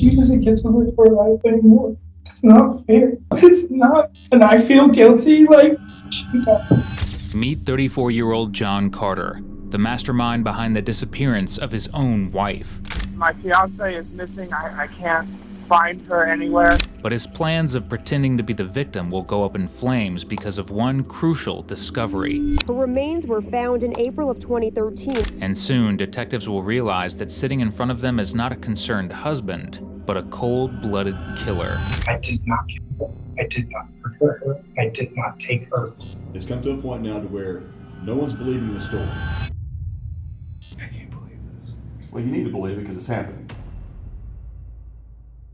she doesn't get to live her life anymore. It's not fair. It's not. And I feel guilty, like, she does. Meet 34-year-old John Carter, the mastermind behind the disappearance of his own wife. My fiancée is missing. I can't find her anywhere. But his plans of pretending to be the victim will go up in flames because of one crucial discovery. Her remains were found in April of 2013. And soon, detectives will realize that sitting in front of them is not a concerned husband, but a cold-blooded killer. I did not kill her. I did not murder her. I did not take her. It's come to a point now to where no one's believing the story. I can't believe this. Well, you need to believe it because it's happening.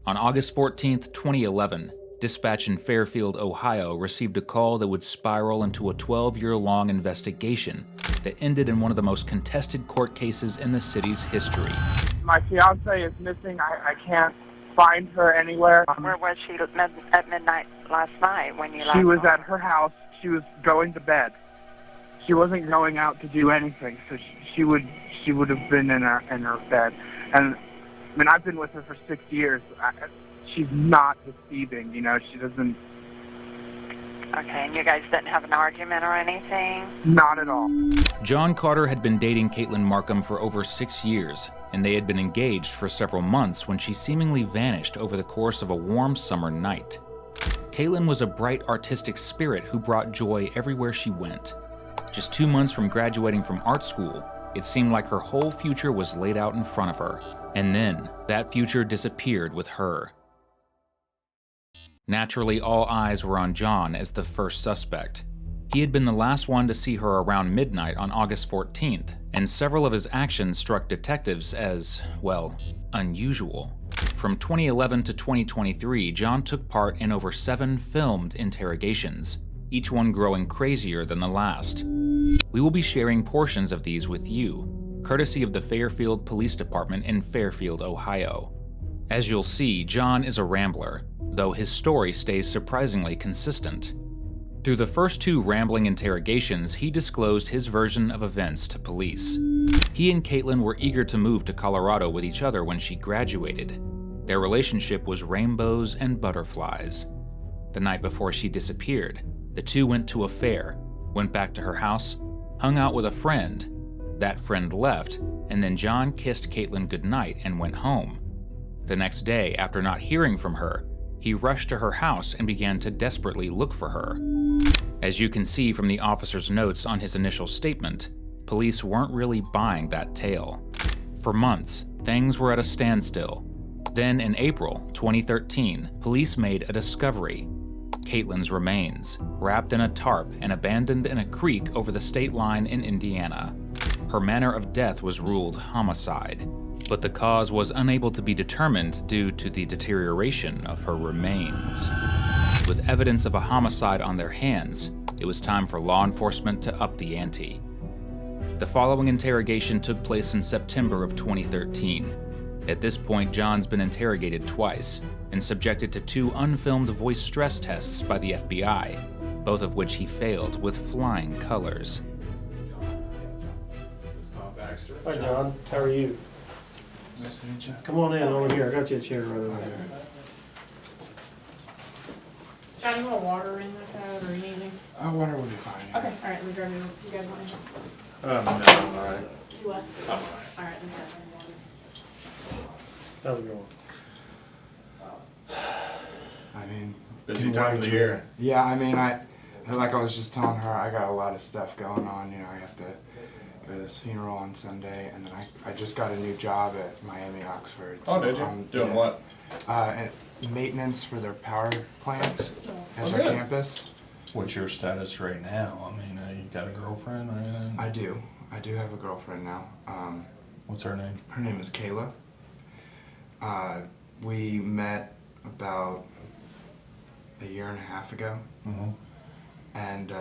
On August 14th, 2011, dispatch in Fairfield, Ohio received a call that would spiral into a 12-year-long investigation that ended in one of the most contested court cases in the city's history. My fiancée is missing. I can't find her anywhere. Where was she at midnight last night when you left? She was at her house. She was going to bed. She wasn't going out to do anything, so she would have been in her bed. And I mean, I've been with her for 6 years. She's not deceiving, you know. She doesn't. Okay, and you guys didn't have an argument or anything? Not at all. John Carter had been dating Caitlyn Markham for over 6 years, and they had been engaged for several months when she seemingly vanished over the course of a warm summer night. Caitlyn was a bright artistic spirit who brought joy everywhere she went. Just 2 months from graduating from art school, it seemed like her whole future was laid out in front of her. And then, that future disappeared with her. Naturally, all eyes were on John as the first suspect. He had been the last one to see her around midnight on August 14th, and several of his actions struck detectives as, well, unusual. From 2011 to 2023, John took part in over 7 filmed interrogations, each one growing crazier than the last. We will be sharing portions of these with you, courtesy of the Fairfield Police Department in Fairfield, Ohio. As you'll see, John is a rambler, though his story stays surprisingly consistent. Through the first 2 rambling interrogations, he disclosed his version of events to police. He and Caitlyn were eager to move to Colorado with each other when she graduated. Their relationship was rainbows and butterflies. The night before she disappeared, the two went to a fair, went back to her house, hung out with a friend. That friend left, and then John kissed Caitlyn goodnight and went home. The next day, after not hearing from her, he rushed to her house and began to desperately look for her. As you can see from the officer's notes on his initial statement, police weren't really buying that tale. For months, things were at a standstill. Then in April 2013, police made a discovery: Caitlyn's remains, wrapped in a tarp and abandoned in a creek over the state line in Indiana. Her manner of death was ruled homicide, but the cause was unable to be determined due to the deterioration of her remains. With evidence of a homicide on their hands, it was time for law enforcement to up the ante. The following interrogation took place in September of 2013. At this point, John's been interrogated twice and subjected to 2 unfilmed voice stress tests by the FBI, both of which he failed with flying colors. Hi, John. How are you? Nice to meet you. Come on in over here. I got you a chair right over here. John, you want water in like that or anything? Water will be fine. Okay, all right, let me grab you. You guys want anything? No, I'm all right. You what? I'm all right. All right, let me grab my water. How's it going? I mean, Busy time of the year. Yeah, I mean, like I was just telling her, I got a lot of stuff going on. You know, I have to go to this funeral on Sunday, and then I just got a new job at Miami Oxford. Oh, did you? Doing what? And maintenance for their power plants at their good. campus. What's your status right now? I mean, you got a girlfriend or anything? I do have a girlfriend now. What's her name? Her name is Kayla. We met about a year and a half ago. Mm-hmm. And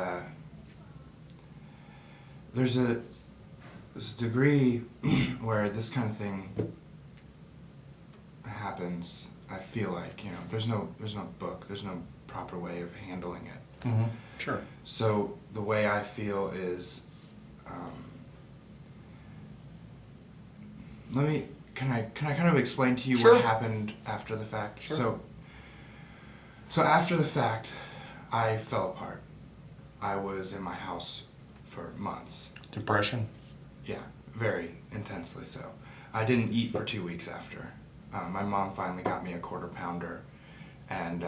there's a degree where this kind of thing happens. I feel like, you know, there's no book, there's no proper way of handling it. Mm-hmm. Sure. So the way I feel is, let me can I kind of explain to you Sure. what happened after the fact? Sure. So after the fact, I fell apart. I was in my house for months. Depression? Yeah, very intensely so. I didn't eat for 2 weeks after. My mom finally got me a quarter pounder, and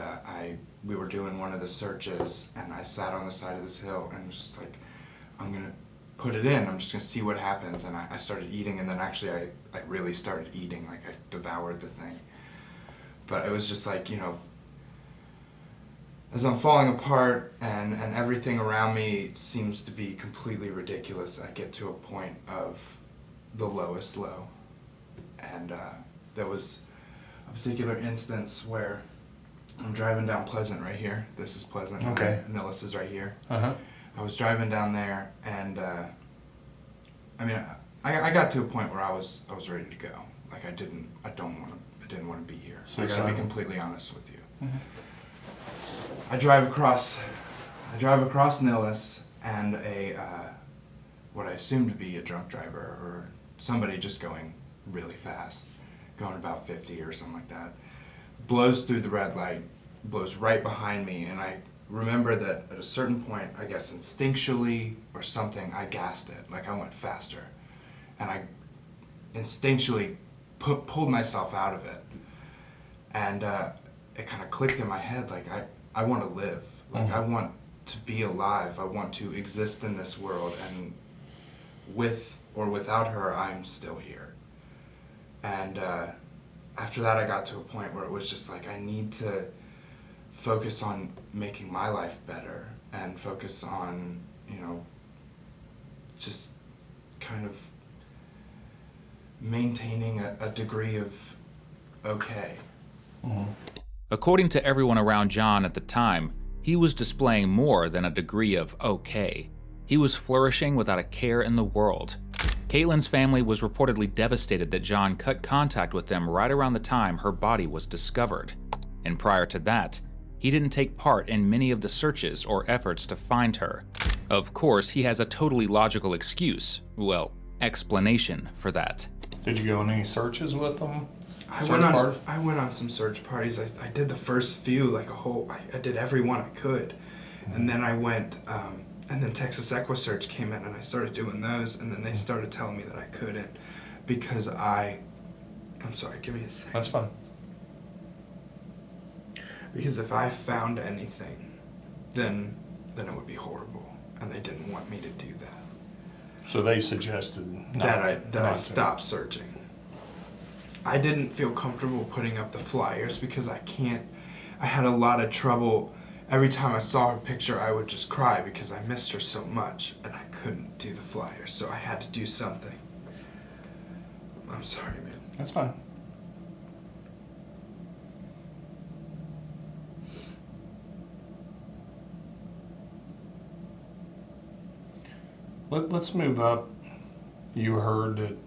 we were doing one of the searches, and I sat on the side of this hill and was just like, I'm gonna put it in. I'm just gonna see what happens. And I started eating, and then actually I really started eating. Like I devoured the thing. But it was just like, you know, as I'm falling apart and everything around me seems to be completely ridiculous, I get to a point of the lowest low. And there was a particular instance where I'm driving down Pleasant right here. This is Pleasant. Okay. Nillis is right here. Uh-huh. I was driving down there, and I mean, I got to a point where I was ready to go. Like I didn't want to be here. I gotta be completely honest with you. Mm-hmm. I drive across Nillis, and what I assume to be a drunk driver or somebody just going really fast, going about 50 or something like that, blows through the red light, blows right behind me, and I remember that at a certain point, I guess instinctually or something, I gassed it, like I went faster, and I instinctually pulled myself out of it, and it kind of clicked in my head, like I want to live, like I want to be alive, I want to exist in this world, and with or without her, I'm still here. And after that, I got to a point where it was just like, I need to focus on making my life better and focus on, you know, just kind of maintaining a degree of okay. Mm-hmm. According to everyone around John at the time, he was displaying more than a degree of okay. He was flourishing without a care in the world. Caitlyn's family was reportedly devastated that John cut contact with them right around the time her body was discovered. And prior to that, he didn't take part in many of the searches or efforts to find her. Of course, he has a totally logical excuse, well, explanation for that. Did you go on any searches with them? I went on some search parties. I did the first few, like I did every one I could. And then I went, and then Texas EquiSearch came in and I started doing those, and then they started telling me that I couldn't because I'm sorry, give me a second. That's fine. Because if I found anything, then it would be horrible, and they didn't want me to do that. So they suggested that I stop searching. I didn't feel comfortable putting up the flyers because I had a lot of trouble. Every time I saw her picture, I would just cry because I missed her so much, and I couldn't do the flyers, so I had to do something. I'm sorry, man. That's fine. Let's move up. You heard that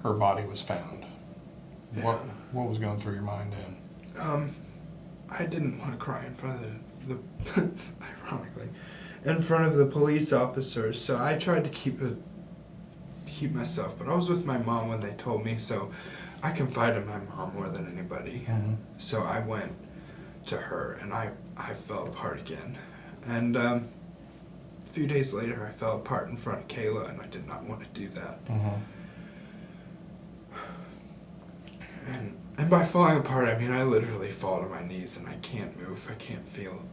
her body was found. Yeah. What was going through your mind then? I didn't want to cry in front of the ironically, in front of the police officers, so I tried to keep myself, but I was with my mom when they told me, so I confided in my mom more than anybody. Mm-hmm. So I went to her, and I fell apart again. And a few days later, I fell apart in front of Kayla, and I did not want to do that. Mm-hmm. And by falling apart, I mean I literally fall to my knees, and I can't move, I can't feel.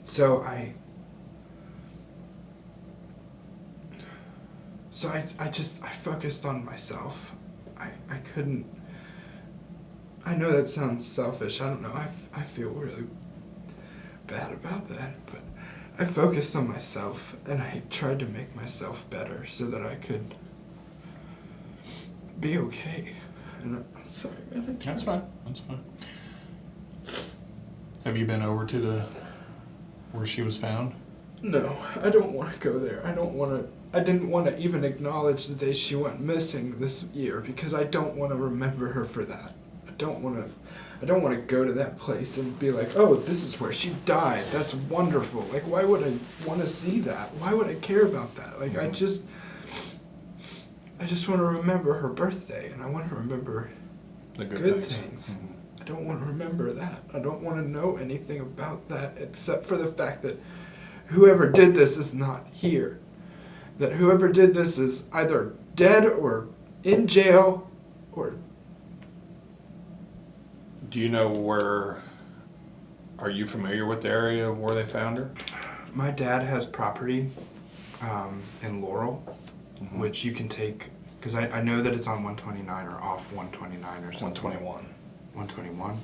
So I focused on myself. I couldn't. I know that sounds selfish. I don't know. I feel really bad about that, but I focused on myself, and I tried to make myself better so that I could be okay. And I'm sorry, man. That's fine. That's fine. Have you been over to where she was found? No, I don't want to go there. I didn't want to even acknowledge the day she went missing this year because I don't want to remember her for that. I don't want to go to that place and be like, oh, this is where she died. That's wonderful. Like, why would I want to see that? Why would I care about that? Like, I just want to remember her birthday, and I want to remember The good things. things. I don't want to remember that. I don't want to know anything about that except for the fact that whoever did this is not here. That whoever did this is either dead or in jail or... Do you know where... Are you familiar with the area where they found her? My dad has property in Laurel, which you can take... Because I know that it's on 129 or off 129 or something. 121. 121?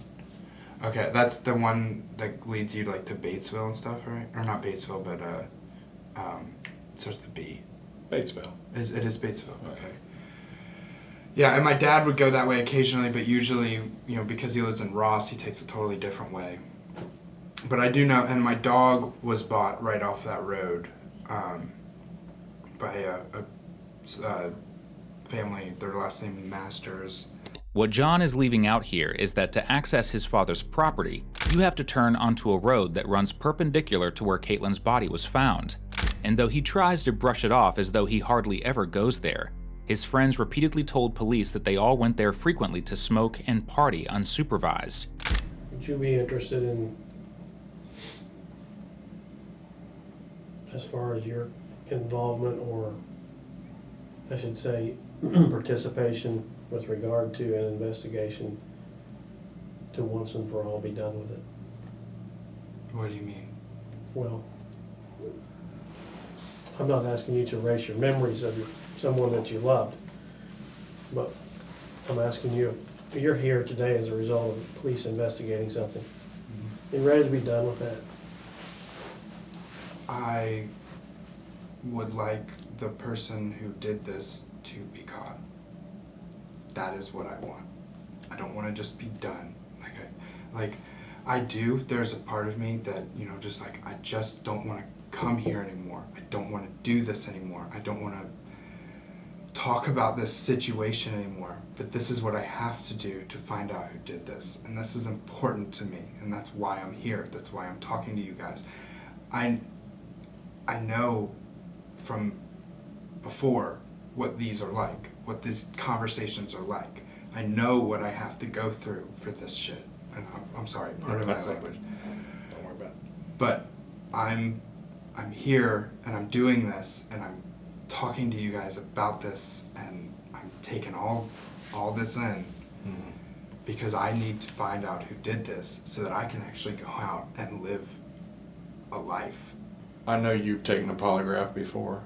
Okay, that's the one that leads you like to Batesville and stuff, right? Or not Batesville, but starts with the B. Batesville. It is Batesville. Okay. Yeah, and my dad would go that way occasionally, but usually, you know, because he lives in Ross, he takes a totally different way. But I do know, and my dog was bought right off that road by a family. Their last name is Masters. What John is leaving out here is that to access his father's property, you have to turn onto a road that runs perpendicular to where Caitlyn's body was found. And though he tries to brush it off as though he hardly ever goes there, his friends repeatedly told police that they all went there frequently to smoke and party unsupervised. Would you be interested in, as far as your involvement, or I should say participation with regard to an investigation, to once and for all be done with it? What do you mean? Well, I'm not asking you to erase your memories of someone that you loved, but I'm asking you, you're here today as a result of police investigating something. You ready to be done with that? I would like the person who did this to be caught. That is what I want. I don't want to just be done. There's a part of me that, you know, just like, I just don't want to come here anymore. I don't want to do this anymore. I don't want to talk about this situation anymore. But this is what I have to do to find out who did this. And this is important to me. And that's why I'm here. That's why I'm talking to you guys. I know from before what these are like, what these conversations are like. I know what I have to go through for this shit. And I'm sorry, pardon my language. Don't worry about it. But I'm here and I'm doing this and I'm talking to you guys about this and I'm taking all this in because I need to find out who did this so that I can actually go out and live a life. I know you've taken a polygraph before.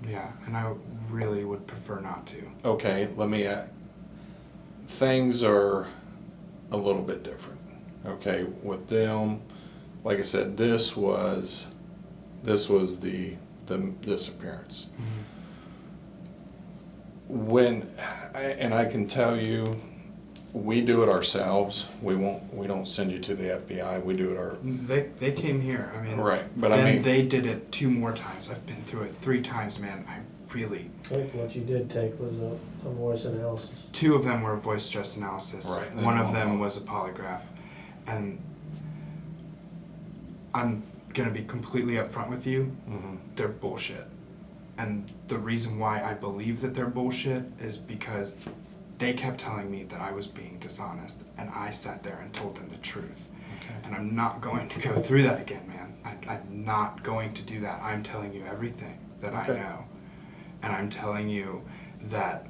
Yeah, and I really would prefer not to. Okay, let me things are a little bit different. Okay, with them, like I said, this was the disappearance. When I can tell you, we do it ourselves. We don't send you to the FBI. We do it They came here. I mean, right, but then I mean, they did it 2 more times. I've been through it 3 times, man. I think what you did take was a voice analysis. 2 of them were voice stress analysis. Right. One of them was a polygraph. And I'm going to be completely upfront with you. They're bullshit. And the reason why I believe that they're bullshit is because they kept telling me that I was being dishonest. And I sat there and told them the truth. Okay. And I'm not going to go through that again, man. I'm not going to do that. I'm telling you everything that I know. And I'm telling you that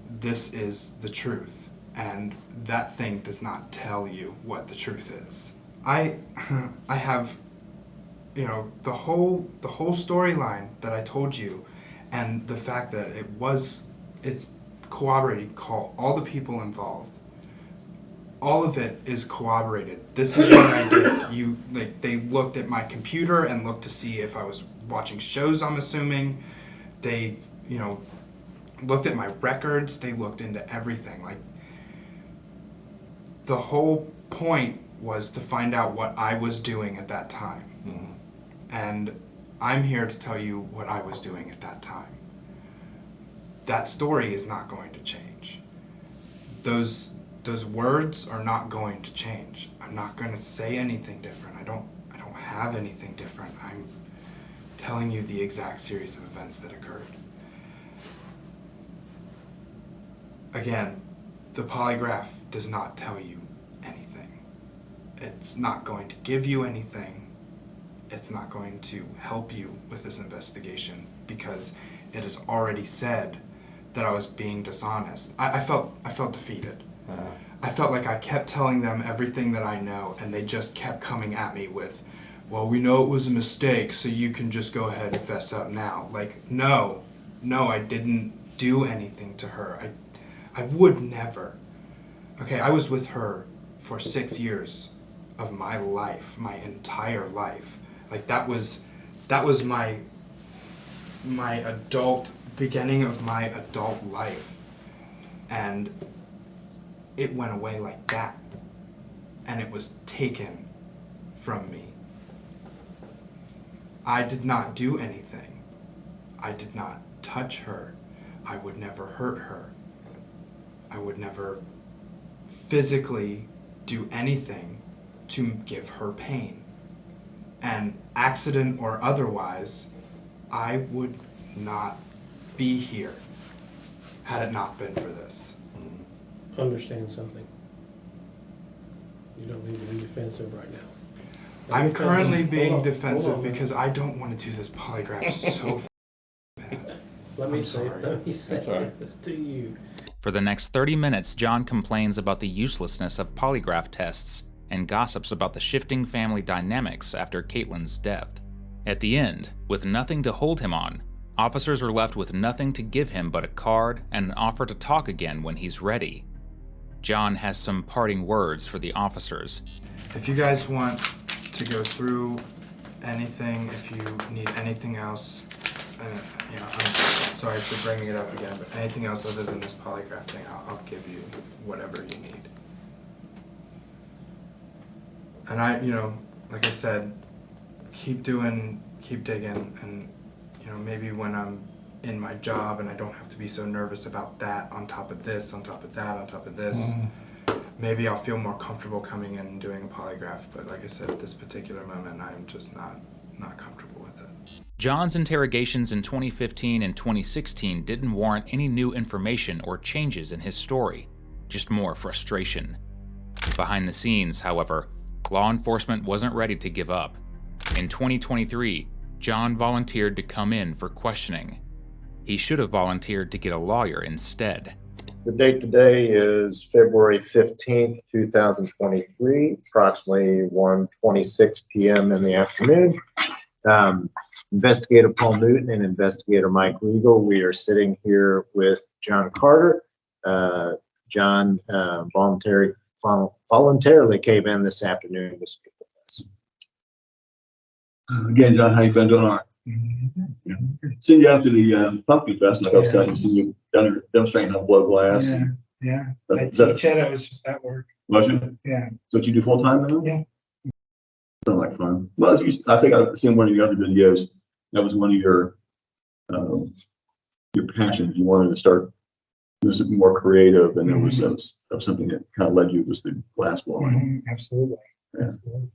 this is the truth. And that thing does not tell you what the truth is. I have, you know, the whole storyline that I told you, and the fact that it's corroborated. Call all the people involved. All of it is corroborated. This is what I did. They looked at my computer and looked to see if I was watching shows, I'm assuming. They, you know, looked at my records. They looked into everything. Like, the whole point was to find out what I was doing at that time. And I'm here to tell you what I was doing at that time. That story is not going to change. Those words are not going to change. I'm not going to say anything different. I don't have anything different. I'm telling you the exact series of events that occurred. again, the polygraph does not tell you anything. It's not going to give you anything. It's not going to help you with this investigation because it has already said that I was being dishonest. I felt defeated. I felt like I kept telling them everything that I know, and they just kept coming at me with, well, we know it was a mistake, so you can just go ahead and fess up now. Like, no, I didn't do anything to her. I would never. Okay, I was with her for 6 years of my life, my entire life. Like, that was my beginning of my adult life. And it went away like that. And it was taken from me. I did not do anything. I did not touch her. I would never hurt her. I would never physically do anything to give her pain. And accident or otherwise, I would not be here had it not been for this. Understand something. You don't need to be defensive right now. I'm currently being defensive because I don't want to do this polygraph so bad. Let me say right. this to you. For the next 30 minutes, John complains about the uselessness of polygraph tests and gossips about the shifting family dynamics after Caitlyn's death. At the end, with nothing to hold him on, officers are left with nothing to give him but a card and an offer to talk again when he's ready. John has some parting words for the officers. If you guys want to go through anything, if you need anything else, I'm sorry for bringing it up again, but anything else other than this polygraph thing, I'll give you whatever you need. And like I said, keep digging, and maybe when I'm in my job and I don't have to be so nervous about that on top of this, on top of that, on top of this, maybe I'll feel more comfortable coming in and doing a polygraph. But like I said, at this particular moment, I'm just not comfortable with it. John's interrogations in 2015 and 2016 didn't warrant any new information or changes in his story, just more frustration. Behind the scenes, however, law enforcement wasn't ready to give up. In 2023, John volunteered to come in for questioning. He should have volunteered to get a lawyer instead. The date today is February 15th, 2023, approximately 1:26 p.m. in the afternoon. Investigator Paul Newton and Investigator Mike Regal, we are sitting here with John Carter. John voluntarily came in this afternoon to speak with us. Again, John, how you been? Doing all right? Yeah. See you after the pumpkin fest, like I was telling you, see you down there demonstrating how to blow glass. Yeah. I Is that- teach it. I was just at work. Was you? Yeah. So what you do full time now? Yeah. Sounds like fun. Well, I think I've seen one of your other videos. That was one of your passions. You wanted to start doing something more creative, and there was something that kind of led you was the glass blowing. Absolutely. Yeah. Absolutely.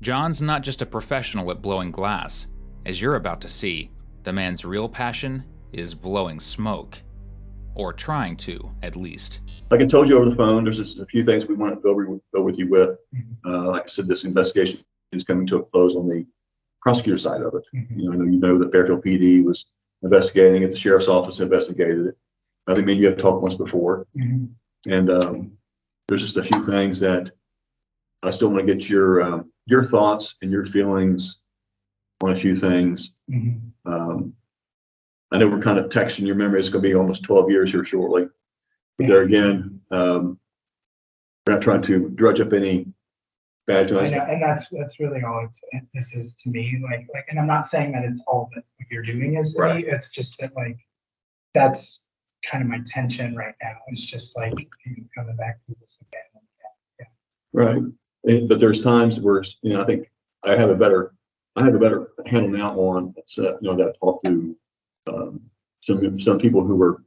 John's not just a professional at blowing glass. As you're about to see, the man's real passion is blowing smoke. Or trying to, at least. And that's really all this is to me. Like, and I'm not saying that it's all that what you're doing is to me. It's just that that's kind of my tension right now. It's just like coming back to this again. Right. But there's times where I think I have a better handle now on that I talked to some people who were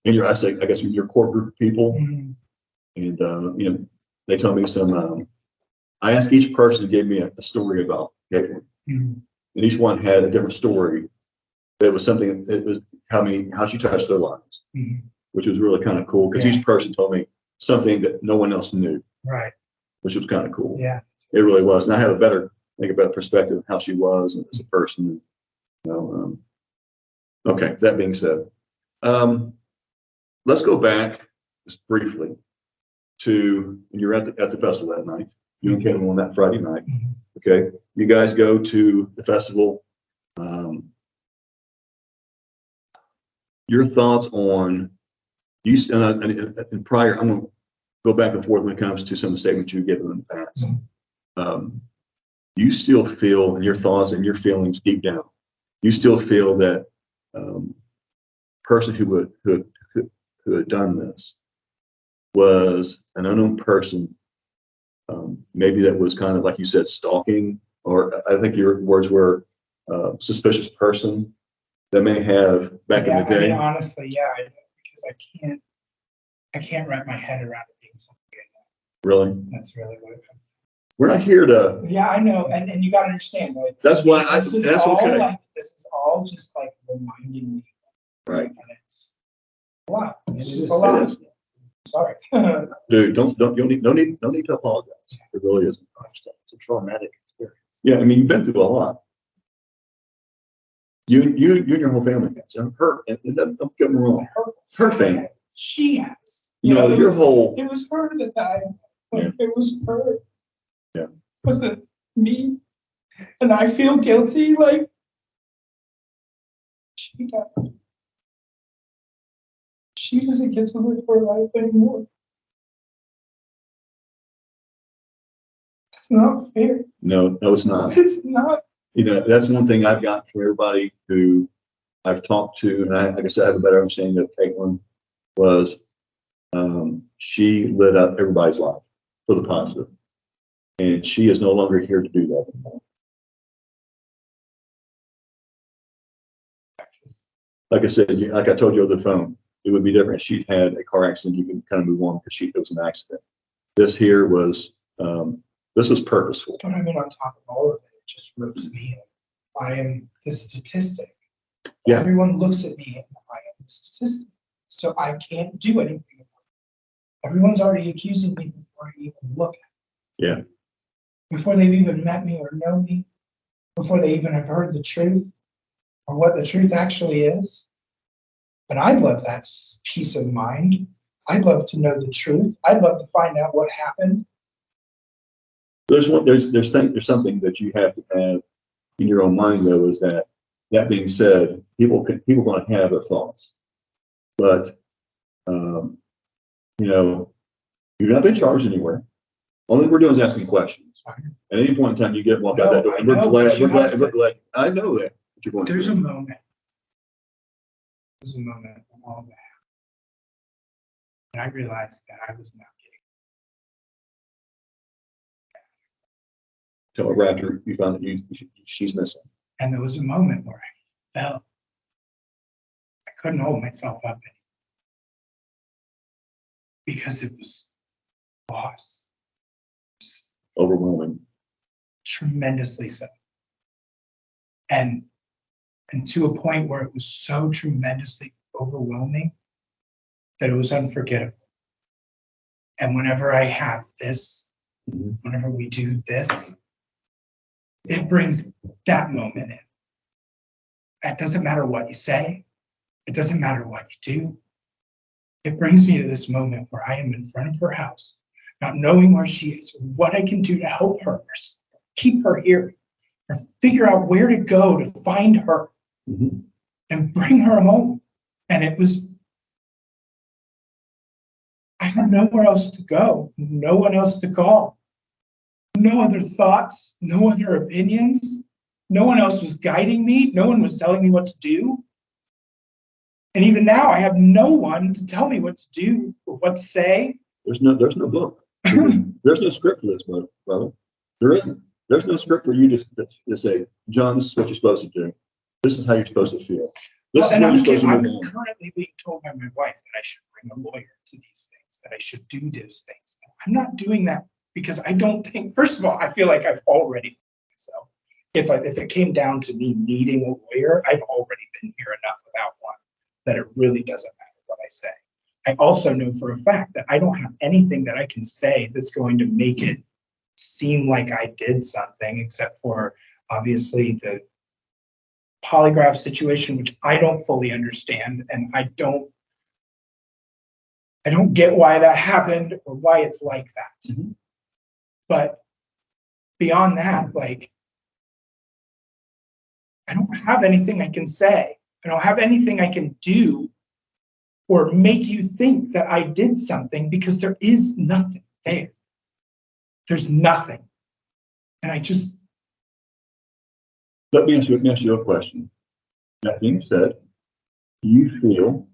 in your your core group of people, and they told me some. I asked each person to give me a story about Caitlyn, and each one had a different story. It was something. It was how she touched their lives, which was really kind of cool because each person told me something that no one else knew. Right. Which was kind of cool. Yeah. It really was. And I have a better perspective of how she was as a person. You know, okay, that being said, let's go back just briefly to when you're at the festival that night. You and Caitlyn on that Friday night. Okay, you guys go to the festival. Your thoughts on you and prior. I'm going to go back and forth when it comes to some of the statements you've given in the past. You still feel, in your thoughts and your feelings deep down, you still feel that person who had done this was an unknown person, maybe that was kind of like you said, stalking, or I think your words were suspicious person that may have back in the day. I mean, honestly, because I can't wrap my head around it being something like that. Really? That's really what it comes. We're not here to. Yeah, I know, and you got to understand. Right? That's why this is that's all okay. Like, this is all just like reminding me. Right. And it's a lot. It's just a lot. Sorry. Dude, don't need to apologize. It really isn't. It's a traumatic experience. Yeah, I mean, you've been through a lot. You and your whole family has. And her, and don't get me wrong. Her family. She has. You know, your whole. It was her that died. Yeah. It was her. Yeah. Was it me? And I feel guilty. Like she died. She doesn't get to live her life anymore. It's not fair. No, it's not. It's not. You know, that's one thing I've gotten from everybody who I've talked to, and I guess I have a better understanding of Caitlyn, was she lit up everybody's life for the positive. And she is no longer here to do that anymore. Like I said, like I told you over the phone, it would be different if she'd had a car accident. You can kind of move on because it was an accident. This here was, this was purposeful. But I mean, on top of all of it, it just ropes me in. I am the statistic. Yeah. Everyone looks at me and I am the statistic. So I can't do anything about it. Everyone's already accusing me before I even look at it. Yeah. Before they've even met me or know me, before they even have heard the truth or what the truth actually is. But I'd love that peace of mind. I'd love to know the truth. I'd love to find out what happened. There's something that you have to have in your own mind, though, is that being said, people are going to have their thoughts, but you know, you've not been charged anywhere. Only we're doing is asking questions. At any point in time, you get walk out that door, and we're glad. I know that you're going. There's a moment. There's a moment of all that, and I realized that I was not getting. Till after you found that she's missing. And there was a moment where I felt I couldn't hold myself up anymore because it was loss. Overwhelming. Tremendously so. And to a point where it was so tremendously overwhelming that it was unforgettable. And whenever I have this, whenever we do this, it brings that moment in. It doesn't matter what you say. It doesn't matter what you do. It brings me to this moment where I am in front of her house, not knowing where she is, what I can do to help her, or keep her here, or figure out where to go to find her and bring her home. And it was, I had nowhere else to go, no one else to call. No other thoughts, no other opinions. No one else was guiding me. No one was telling me what to do. And even now, I have no one to tell me what to do or what to say. There's no book. There's no script for this, brother. There isn't. There's no script where you just say, John, this is what you're supposed to do. This is how you're supposed to feel. I'm currently being told by my wife that I should bring a lawyer to these things, that I should do those things. I'm not doing that because I don't think, first of all, I feel like I've already myself. If it came down to me needing a lawyer, I've already been here enough without one that it really doesn't matter what I say. I also know for a fact that I don't have anything that I can say that's going to make it seem like I did something, except for obviously the polygraph situation, which I don't fully understand, and I don't get why that happened or why it's like that. Mm-hmm. But beyond that, like, I don't have anything I can say. I don't have anything I can do or make you think that I did something, because there is nothing there. There's nothing. And I just... Let me ask you a question. That being said, do you feel,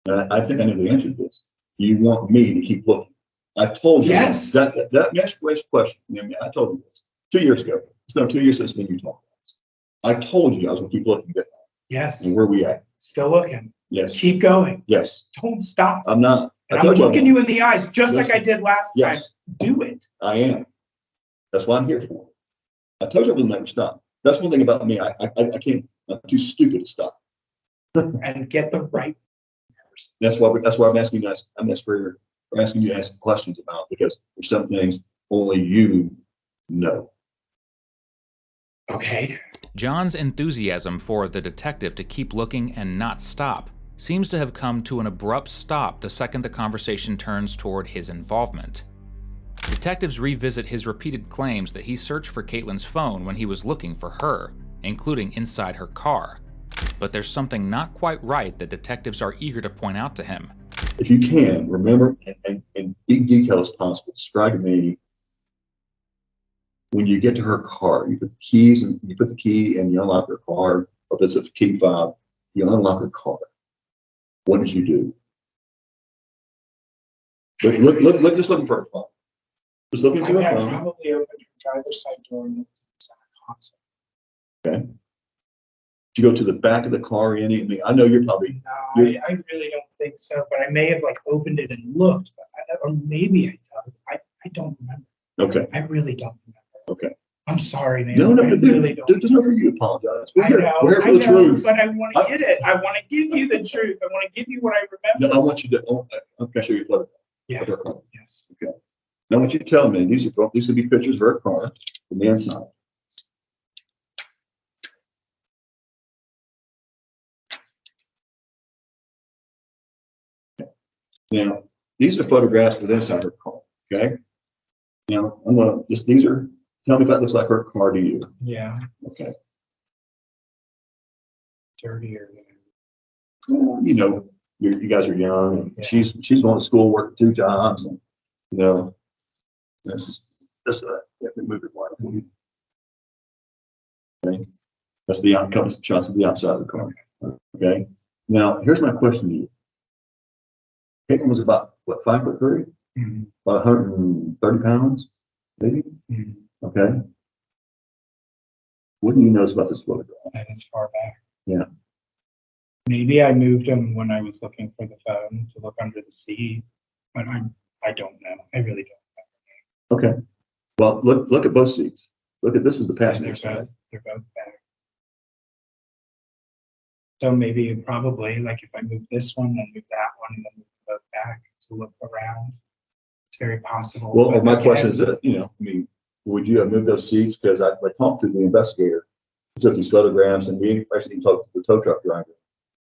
and I think I know the answer to this, you want me to keep looking? I told you. Yes. That next question, I told you this 2 years ago. It's been 2 years since me you talked about this. I told you I was going to keep looking. Yes. And where we at? Still looking. Yes. Keep going. Yes. Don't stop. I'm not. And I'm looking you in the eyes, just like I did last time. Yes. Do it. I am. That's what I'm here for. I told you I wouldn't let me stop. That's one thing about me. I can't. I'm too stupid to stop. And get the right person. That's why I'm asking you guys. We're asking you to ask questions about, because there's some things only you know. Okay. John's enthusiasm for the detective to keep looking and not stop seems to have come to an abrupt stop the second the conversation turns toward his involvement. Detectives revisit his repeated claims that he searched for Caitlyn's phone when he was looking for her, including inside her car. But there's something not quite right that detectives are eager to point out to him. If you can, remember, and in big detail as possible, describe to me when you get to her car, you put the key and you unlock her car, or if it's a key fob, you unlock her car. What did you do? Look, just looking for her phone. Just looking for her phone. Probably opened her driver's side door and looked inside the console. Okay. Did you go to the back of the car, Andy? I mean, I know you're probably. No, I really don't think so, but I may have like opened it and looked, or maybe I did. I don't remember. Okay. I really don't remember. Okay. I'm sorry, man. No, I really don't. There's no for you to apologize. I know, We're here for the truth. but I want to get it. I want to give you the truth. I want to give you what I remember. No, I want you to. I'm going to show you a photo. Yeah. Of her car. Yes. Okay. Now I want you to tell me, these could be pictures of her car from the inside. Okay. Now, these are photographs of the inside of her car. Okay. Now I'm gonna tell me if that looks like her car to you. Yeah. Okay. Dirtier. Well, you guys are young, and she's going to school, working 2 jobs, and this is let me move it wide. Okay. That's the couple shots of the outside of the car. Okay. Now here's my question to you. Caitlyn was about what, 5'3"? Mm-hmm. About 130 pounds, maybe. Mm-hmm. Okay. What do you notice about this photograph? That is far back. Yeah. Maybe I moved him when I was looking for the phone to look under the seat, but I don't know. I really don't know. Okay. Well, look at both seats. This is the passenger side. They're both back. So maybe probably like if I move this one, then move that one, and then move both back to look around. It's very possible. Well, my question is that, would you have moved those seats? Because I talked to the investigator who took these photographs, and we actually talked to the tow truck driver.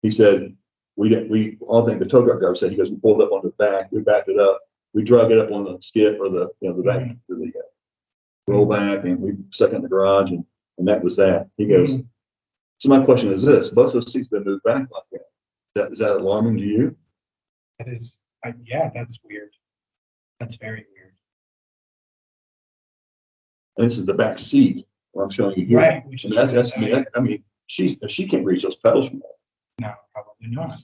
He said, we all think the tow truck driver said, he goes, we pulled up on the back, we backed it up, we drug it up on the skid or the back, the roll back, and we stuck it in the garage, and that was that. He goes, so my question is this, both those seats have been moved back like that. Is that alarming to you? That is, yeah, that's weird. That's very weird. And this is the back seat, what I'm showing you here. Right. Which is she can't reach those pedals from there. No, probably not.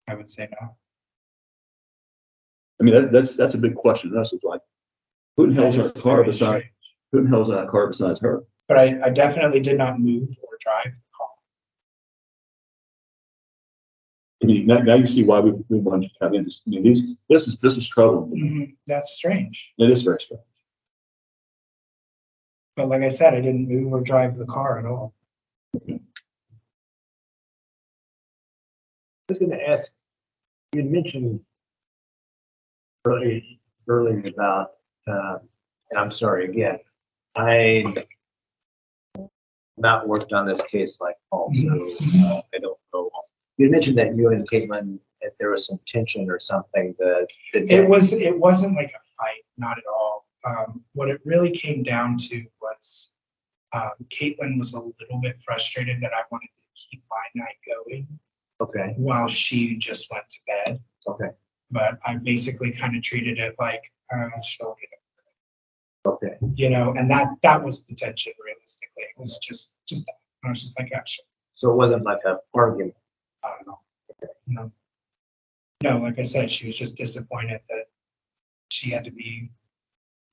I would say no. I mean, that's a big question. That's like, who the hell's in that car besides? Who the hell's in that car besides her? But I definitely did not move or drive the car. I mean, now you see why we wanted to come in. I mean, this is troubling. Mm-hmm. That's strange. It is very strange. But like I said, I didn't move or drive the car at all. was going to ask, you mentioned earlier about, and I'm sorry again, I not worked on this case like Paul, so I don't know. You mentioned that you and Caitlyn, if there was some tension or something that it wasn't like a fight, not at all. What it really came down to was Caitlyn was a little bit frustrated that I wanted to keep my night going. Okay. While she just went to bed. Okay. But I basically kind of treated it like she'll get it. Okay. You know, and that was the tension. Realistically, it was just that. I was just like, yeah, sure. So it wasn't like an argument. I don't know. Okay. No, like I said, she was just disappointed that she had to be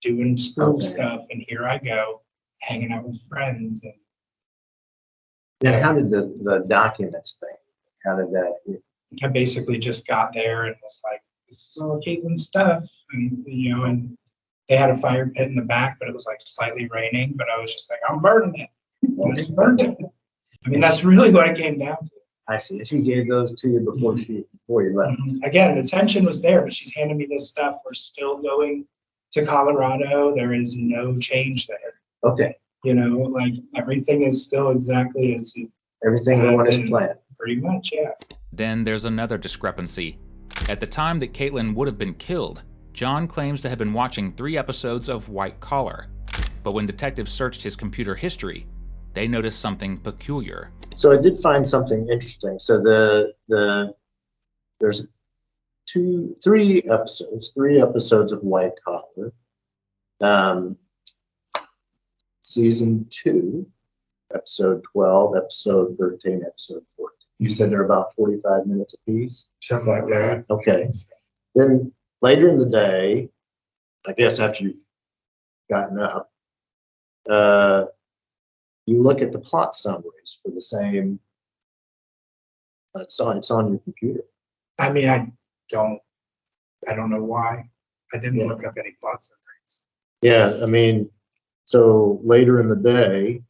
doing school stuff, and here I go hanging out with friends. And then how did the documents thing? How did that? I basically just got there and was like, "This is all Caitlin's stuff," and you know, and they had a fire pit in the back, but it was like slightly raining. But I was just like, "I'm burning it." I just burned it. I mean, that's really what it came down to. I see. She gave those to you before you left. Again, the tension was there, but she's handing me this stuff. We're still going to Colorado. There is no change there. Okay. You know, like everything is still exactly as everything going as planned. Pretty much, yeah. Then there's another discrepancy. At the time that Caitlyn would have been killed, John claims to have been watching 3 episodes of White Collar. But when detectives searched his computer history, they noticed something peculiar. So I did find something interesting. So there's 3 episodes of White Collar. Season 2, episode 12, episode 13, episode 14. You said they're about 45 minutes apiece? Something like that. Okay. Then later in the day, I guess after you've gotten up, you look at the plot summaries for the same. It's on your computer. I mean, I don't know why. I didn't look up any plot summaries. Yeah, I mean, so later in the day,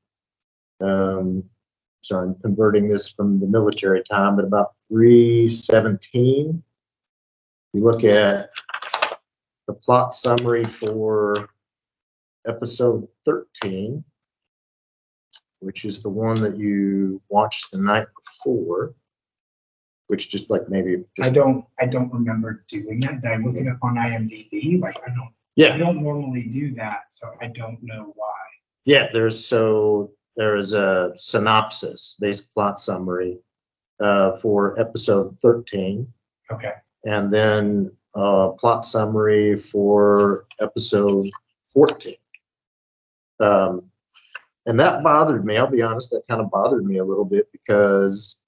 so I'm converting this from the military time, but about 3:17, you look at the plot summary for episode 13, which is the one that you watched the night before, which just like maybe. I don't remember doing that. Did I look it up on IMDb? Like I don't normally do that, so I don't know why. Yeah, there is a synopsis, basic plot summary for episode 13. Okay. And then plot summary for episode 14. And that bothered me. I'll be honest, that kind of bothered me a little bit because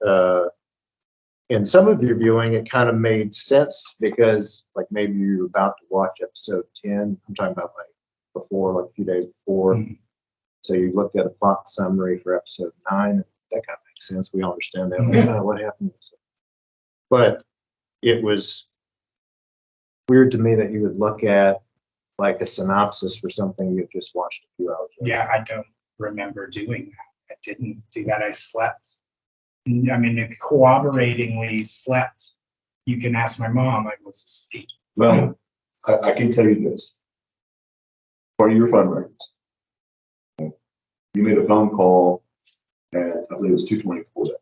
in some of your viewing, it kind of made sense because like maybe you're about to watch episode 10. I'm talking about like before, like a few days before. Mm-hmm. So you looked at a plot summary for episode 9. That kind of makes sense. We all understand that. Like, what happened? But it was weird to me that you would look at like a synopsis for something you just watched a few hours ago. Yeah, I don't remember doing that. I didn't do that. I slept. I mean, it corroboratingly slept. You can ask my mom. I was asleep. Well, I can tell you this. Part of your phone records. You made a phone call at, I believe it was 2:24 that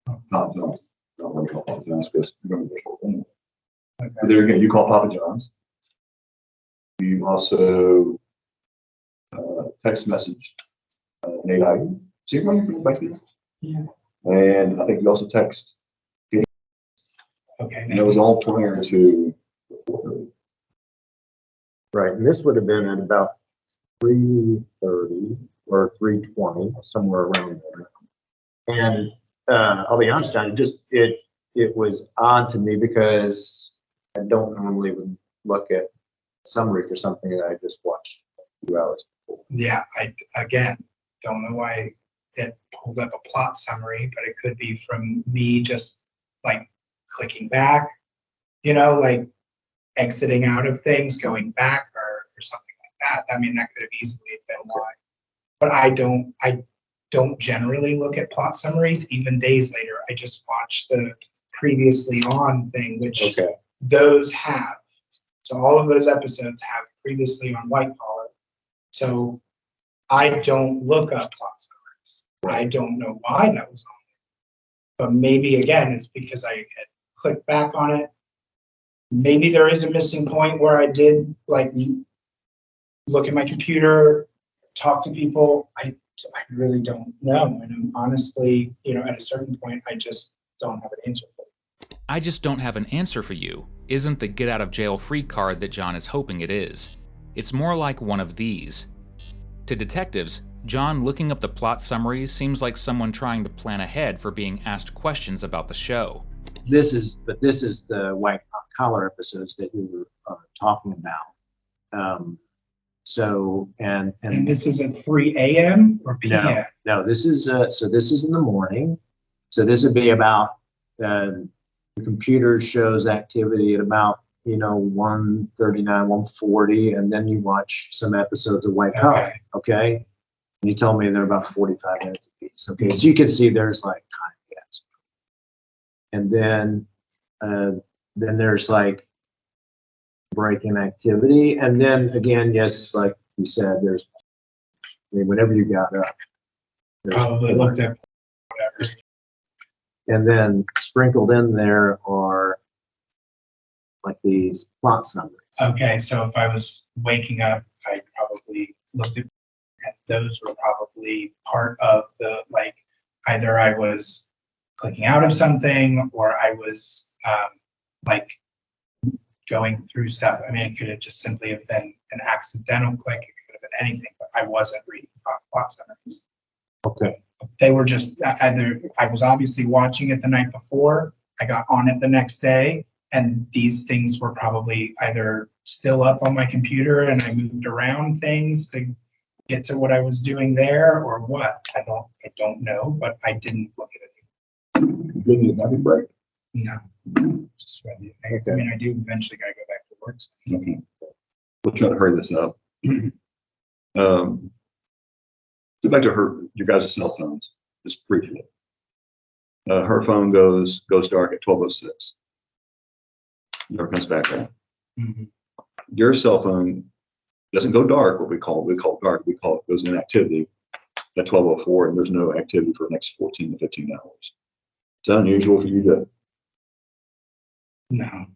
day. Papa John's. I don't want to call Papa John's because you're going to the whole thing. Okay. But there again, you call Papa John's. You also text message Nate Iden. See when you back then? Yeah. And I think you also text. Okay. And it was all prior to 4:30. Right, and this would have been at about 3:30 or 3:20, somewhere around there. And I'll be honest, John, it was odd to me because I don't normally look at summary for something that I just watched a few hours before. Yeah, I again don't know why it pulled up a plot summary, but it could be from me just like clicking back, you know, like exiting out of things, going back or something like that. I mean, that could have easily been why. But I don't generally look at plot summaries even days later. I just watch the previously on thing, which Okay. those have. So all of those episodes have previously on white collar. So I don't look up plot summaries. I don't know why that was on there. But maybe again, it's because I had clicked back on it. Maybe there is a missing point where I did like look at my computer, talk to people. I really don't know. And honestly, at a certain point, I just don't have an answer for it. I just don't have an answer for you isn't the get out of jail free card that John is hoping it is. It's more like one of these. To detectives, John looking up the plot summaries seems like someone trying to plan ahead for being asked questions about the show. This is the white collar episodes that you were talking about. And this is at 3 a.m. or p.m.? No, this is this is in the morning. So this would be about the computer shows activity at about 1:39, 1:40, and then you watch some episodes of white collar. Okay. And you told me they're about 45 minutes a piece. Okay, so you can see there's like time gaps. And then there's like breaking activity, and then again, yes, like you said, there's whenever you got up, probably looked at whatever. And then sprinkled in there are like these plot summaries. Okay, so if I was waking up, I probably looked at those were probably part of the either I was clicking out of something or I was going through stuff. I mean, it could have just simply have been an accidental click. It could have been anything, but I wasn't reading plot summaries. Okay. They were just either I was obviously watching it the night before, I got on it the next day, and these things were probably either still up on my computer and I moved around things to get to what I was doing there or what. I don't know, but I didn't look at it. Did you have a break? No. Just ready. I mean, I do eventually gotta go back to work. So. Okay. We'll try to hurry this up. Go back to your guys' cell phones, just briefly. Her phone goes dark at 12:06. Never comes back on. Mm-hmm. Your cell phone doesn't go dark, what we call it dark. We call it goes in activity at 12:04, and there's no activity for the next 14 to 15 hours. Is that unusual for you to? No,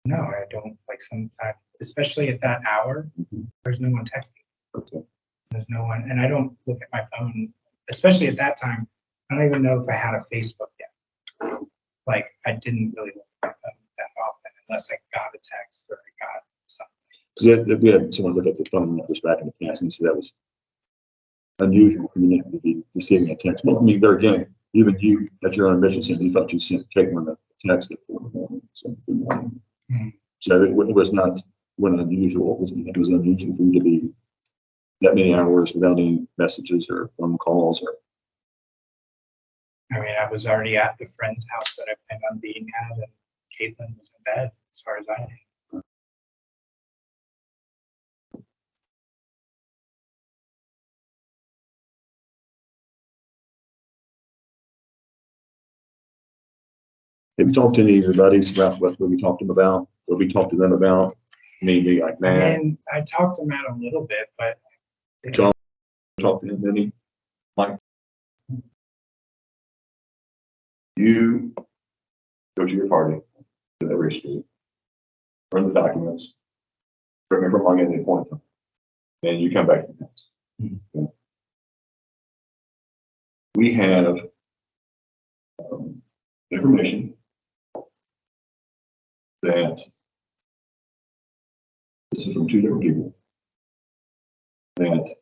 I don't sometimes, especially at that hour, there's no one texting. Okay. There's no one, and I don't look at my phone, especially at that time. I don't even know if I had a Facebook yet. I didn't really look at my phone that often unless I got a text or I got something. Because we had someone look at the phone numbers back in the past and said that was unusual for you to be receiving a text. Well, I mean, there again, even you at your own admission center, you thought you sent Caitlyn a text at 4 in the morning. So good morning. Mm-hmm. So it was not unusual. It was unusual for you to be that many hours without any messages or phone calls or. I mean, I was already at the friend's house that I planned on being at, and Caitlyn was in bed, as far as I knew. Have you talked to any of your buddies about what we talked to them about? What we talked to them about? Maybe like Matt. And I talked to Matt a little bit, but John talked to him any? Mike? You go to your party to the registry, run the documents, remember how long at the appointment, and you come back to the house. Okay. We have information that this is from two different people that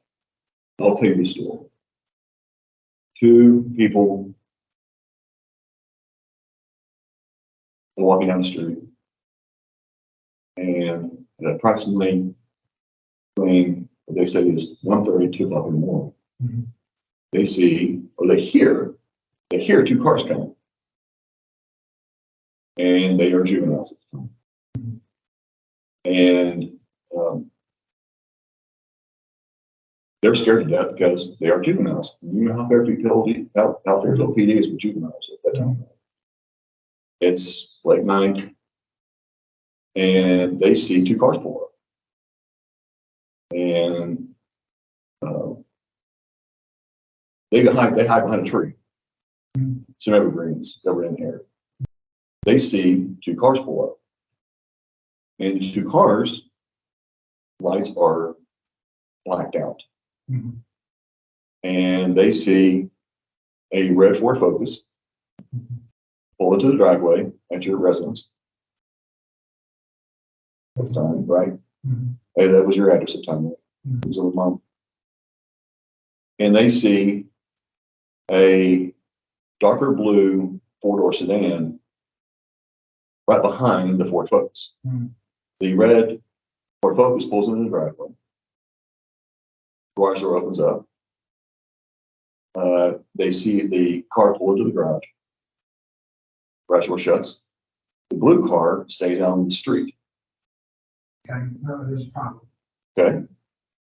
I'll tell you the story. Two people walking down the street, and at approximately between what they say is 1:30, 2 o'clock in the morning, they see or they hear two cars coming, and they are juveniles at the time, and they're scared to death because they are juveniles. You know how Fairfield PD is with juveniles at that time. It's late night, and they see two cars pull up. And they hide behind a tree. Some evergreens that were in the area. They see two cars pull up. And the two cars, lights are blacked out. And they see a red Ford Focus pull into the driveway at your residence at the time, right? And that was your address at the time, right? It was with Mom. And they see a darker blue four-door sedan right behind the Ford Focus. The red Ford Focus pulls into the driveway. Garage door opens up. They see the car pull into the garage. Garage door shuts. The blue car stays out on the street. Okay, no, there's a problem. Okay.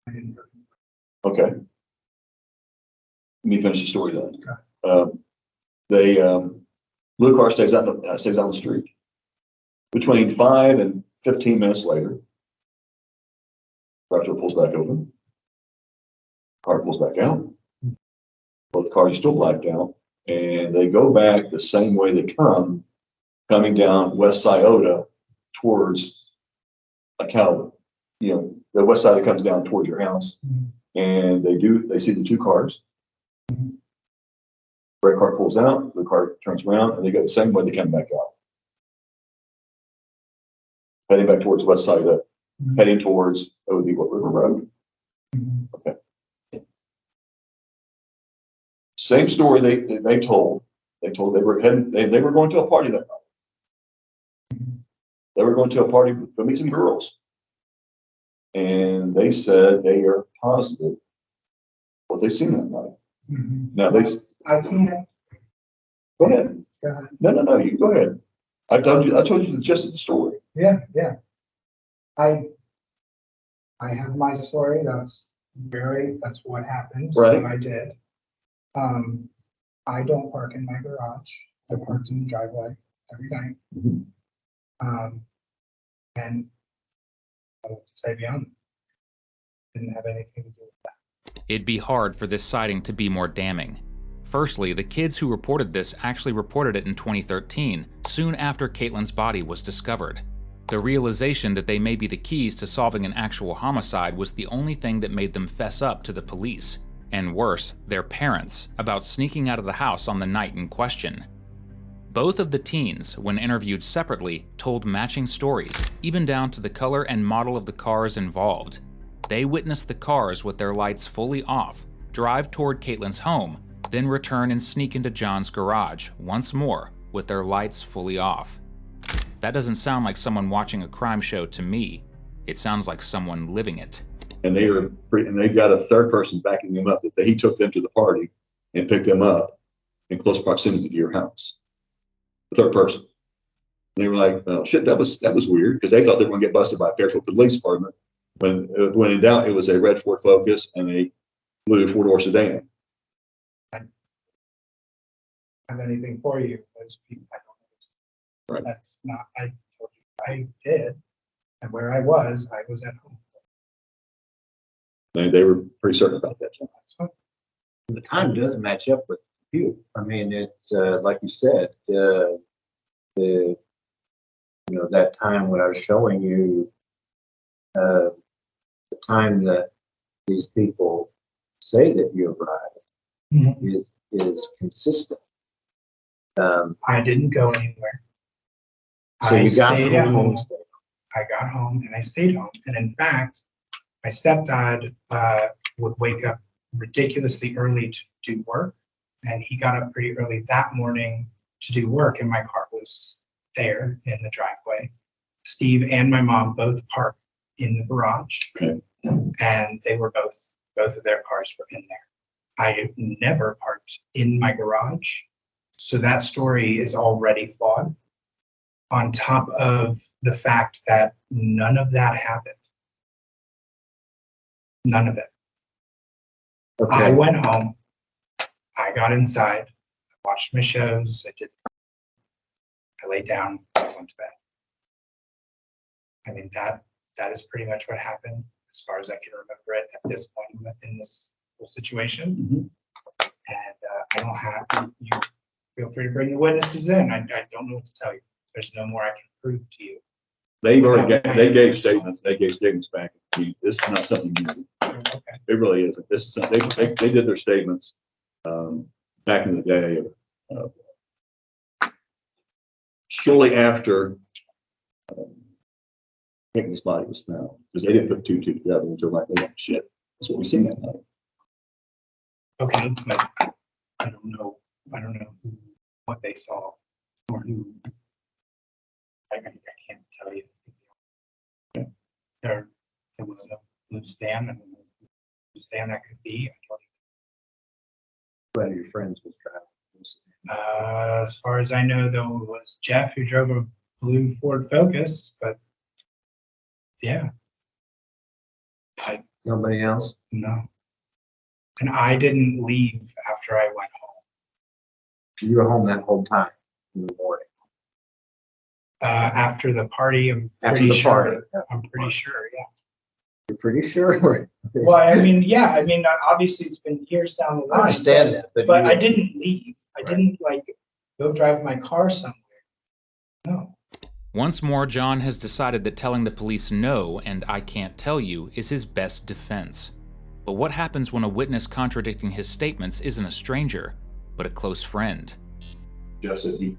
I didn't hear. Okay. Let me finish the story then. Okay. Blue car stays out on the street. Between 5 and 15 minutes later, garage door pulls back open. Car pulls back out. Both cars are still blacked out, and they go back the same way they coming down West Scioto towards like how, the west side that comes down towards your house. And they see the two cars. Red car pulls out, the car turns around, and they go the same way they come back out. Heading back towards West Scioto, heading towards, that would be what, River Road? Okay. Same story they told. They told they were heading, they were going to a party that night. They were going to a party to meet some girls. And they said they are positive what they seen that night. Now I can't. Go ahead. Go ahead. No, you go ahead. I told you the gist of the story. Yeah. I have my story. That's what happened. Right. What I did. I don't park in my garage. I parked in the driveway every night. And I would say beyond, didn't have anything to do with that. It'd be hard for this sighting to be more damning. Firstly, the kids who reported this actually reported it in 2013, soon after Caitlyn's body was discovered. The realization that they may be the keys to solving an actual homicide was the only thing that made them fess up to the police. And worse, their parents, about sneaking out of the house on the night in question. Both of the teens, when interviewed separately, told matching stories, even down to the color and model of the cars involved. They witnessed the cars with their lights fully off, drive toward Caitlyn's home, then return and sneak into John's garage, once more, with their lights fully off. That doesn't sound like someone watching a crime show to me. It sounds like someone living it. And they got a third person backing them up, that he took them to the party and picked them up in close proximity to your house. The third person. And they were like, oh shit, that was weird, because they thought they were going to get busted by a Fairfield police department. When in doubt, it was a red Ford Focus and a blue four-door sedan. I don't have anything for you. Those people, I don't know. Right. That's not, I told you I did. And where I was at home. They were pretty certain about that. The time does match up with you. I mean, it's like you said, that time when I was showing you the time that these people say that you arrived is consistent. I didn't go anywhere. So you got home. I got home and I stayed home. And in fact, my stepdad would wake up ridiculously early to do work. And he got up pretty early that morning to do work, and my car was there in the driveway. Steve and my mom both parked in the garage. Okay. And they were both of their cars were in there. I never parked in my garage. So that story is already flawed, on top of the fact that none of that happened. None of it. Okay. I went home. I got inside. I watched my shows. I did I laid down, I went to bed. I think that is pretty much what happened as far as I can remember it at this point in this whole situation. Mhm. And I don't have, you feel free to bring the witnesses in. I don't know what to tell you. There's no more I can prove to you. They gave statements. They gave statements back. This is not something new. Okay. It really isn't. This is something, they did their statements back in the day. Shortly after Caitlyn's body was found, because they didn't put two together until like they went shit. That's what we seen that night. Okay, but I don't know what they saw or who. I can't tell you. Okay. There was no loose stand, and loose stand that could be. One of your friends was driving. As far as I know, though, it was Jeff who drove a blue Ford Focus, but yeah. Nobody else? No. And I didn't leave after I went home. You were home that whole time in the morning. After the party, I'm After pretty the sure. party. I'm pretty sure, yeah. You're pretty sure? Well, I mean, yeah, I mean, obviously it's been years down the line. I understand that, but you I didn't leave. I didn't like go drive my car somewhere. No. Once more, John has decided that telling the police no and I can't tell you is his best defense. But what happens when a witness contradicting his statements isn't a stranger, but a close friend? Jeff said he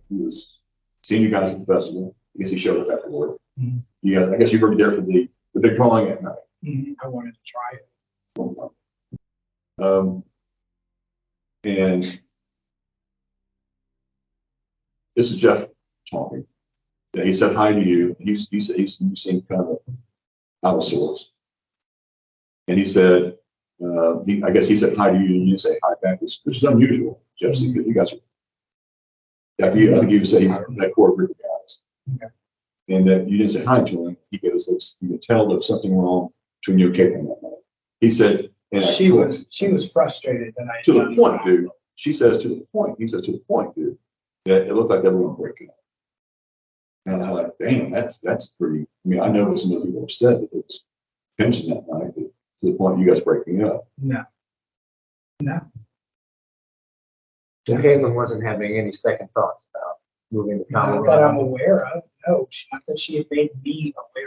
was seeing you guys at the festival. I guess he showed up afterward. Mm-hmm. You guys, I guess you were there for the big drawing at night. Mm-hmm. I wanted to try it. And this is Jeff talking. Yeah, he said hi to you. He said he seemed kind of out of sorts. And he said, I guess he said hi to you, and you say hi back, which is unusual. Jeff said, you guys are, I think you said that core group of guys. Okay. And that you didn't say hi to him. He goes, you can tell there was something wrong between you and Caitlyn that night. He said, and she was frustrated, and I to the point, dude. She says to the point. He says to the point, dude, that it looked like everyone breaking up. And I was like, damn, that's pretty. I mean, I know some of the people upset that there was tension that night, but to the point you guys breaking up. No. So Caitlyn wasn't having any second thoughts about moving to Colorado. Not that I'm aware of. No, not that she had made me aware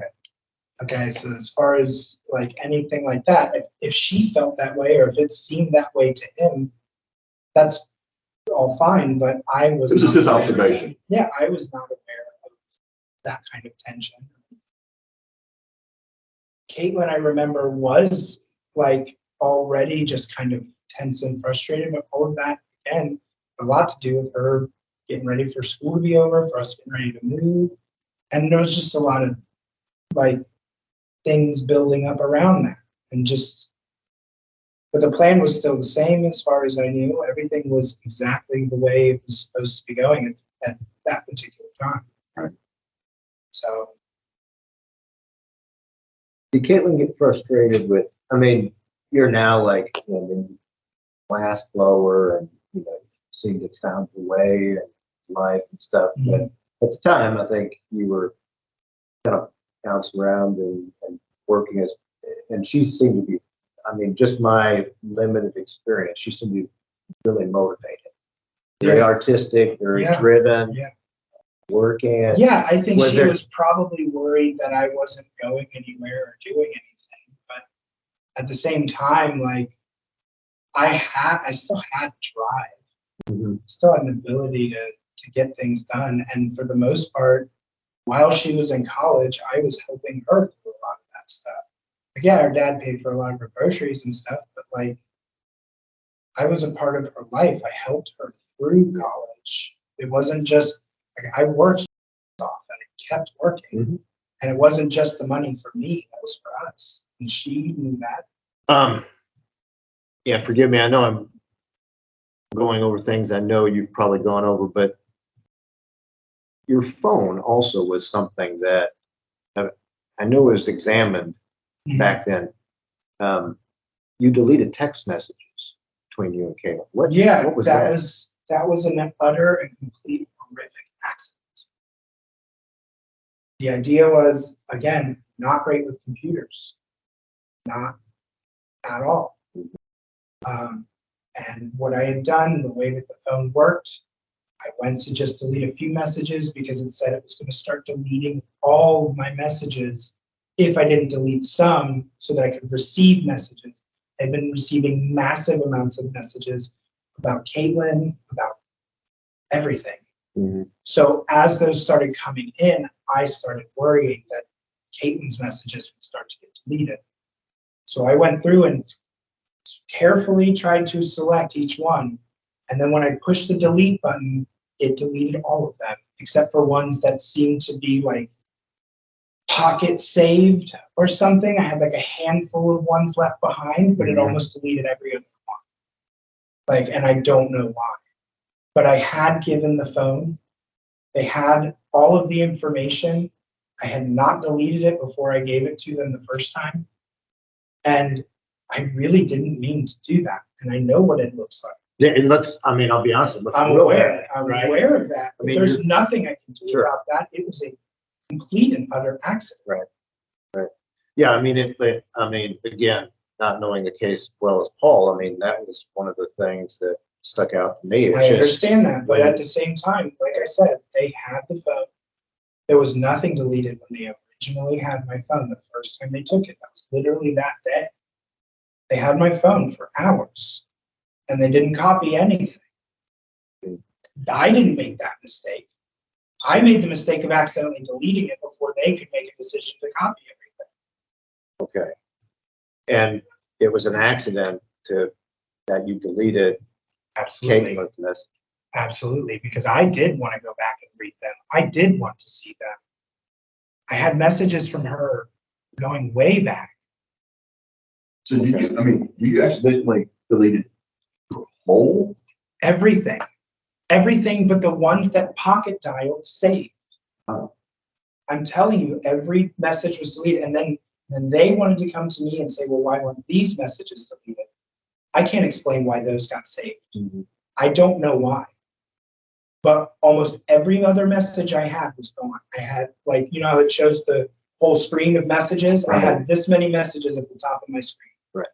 of. Okay, so as far as like anything like that, if she felt that way or if it seemed that way to him, that's all fine. But I was. This is his observation. Yeah, I was not aware of that kind of tension. Caitlyn, I remember, was like already just kind of tense and frustrated, but all of that, again, a lot to do with her getting ready for school to be over, for us getting ready to move. And there was just a lot of like things building up around that. And just, but the plan was still the same as far as I knew. Everything was exactly the way it was supposed to be going at that particular time. Right. So. Did Caitlyn get frustrated with, I mean, you're now like, you know, in glass blower and, you know, seem to found your way and life and stuff. Mm-hmm. But at the time, I think you were kind of bouncing around and working as, and she seemed to be, I mean, just my limited experience, she seemed to be really motivated. Very artistic, very driven. Yeah. Working. Yeah, I think she was probably worried that I wasn't going anywhere or doing anything. But at the same time, like I still had drive. Mm-hmm. Still had an ability to get things done. And for the most part, while she was in college, I was helping her through a lot of that stuff. Like, yeah, her dad paid for a lot of her groceries and stuff, but like I was a part of her life. I helped her through college. It wasn't just like I worked off and it kept working. Mm-hmm. And it wasn't just the money for me, that was for us. And she knew that. Yeah, forgive me. I know I'm going over things I know you've probably gone over, but your phone also was something that I know was examined back then. You deleted text messages between you and Caitlyn. What was that? That was an utter and complete horrific accident. The idea was, again, not great with computers, not at all. And what I had done, the way that the phone worked, I went to just delete a few messages because it said it was going to start deleting all of my messages if I didn't delete some so that I could receive messages. I've been receiving massive amounts of messages about Caitlyn, about everything. Mm-hmm. So as those started coming in, I started worrying that Caitlyn's messages would start to get deleted. So I went through and carefully tried to select each one. And then when I pushed the delete button, it deleted all of them, except for ones that seemed to be like pocket saved or something. I had like a handful of ones left behind, but it almost deleted every other one. Like, and I don't know why. But I had given the phone. They had all of the information. I had not deleted it before I gave it to them the first time. And I really didn't mean to do that. And I know what it looks like. Yeah, it looks, I mean, I'll be honest, it looks I'm real aware. bad, I'm right? aware of that. I mean, there's nothing I can do Sure. about that. It was a complete and utter accident. Right. Yeah, I mean, again, not knowing the case as well as Paul, I mean, that was one of the things that stuck out to me. I understand that, but at the same time, like I said, they had the phone. There was nothing deleted when they originally had my phone the first time they took it. That was literally that day. They had my phone for hours, and they didn't copy anything. I didn't make that mistake. I made the mistake of accidentally deleting it before they could make a decision to copy everything. Okay. And it was an accident that you deleted Absolutely. Caitlyn's message. Absolutely, because I did want to go back and read them. I did want to see them. I had messages from her going way back. So you accidentally deleted the whole? Everything but the ones that pocket dialed saved. Oh. I'm telling you, every message was deleted. And then they wanted to come to me and say, well, why weren't these messages deleted? I can't explain why those got saved. Mm-hmm. I don't know why. But almost every other message I had was gone. I had, like, you know how it shows the whole screen of messages? I had this many messages at the top of my screen. Right.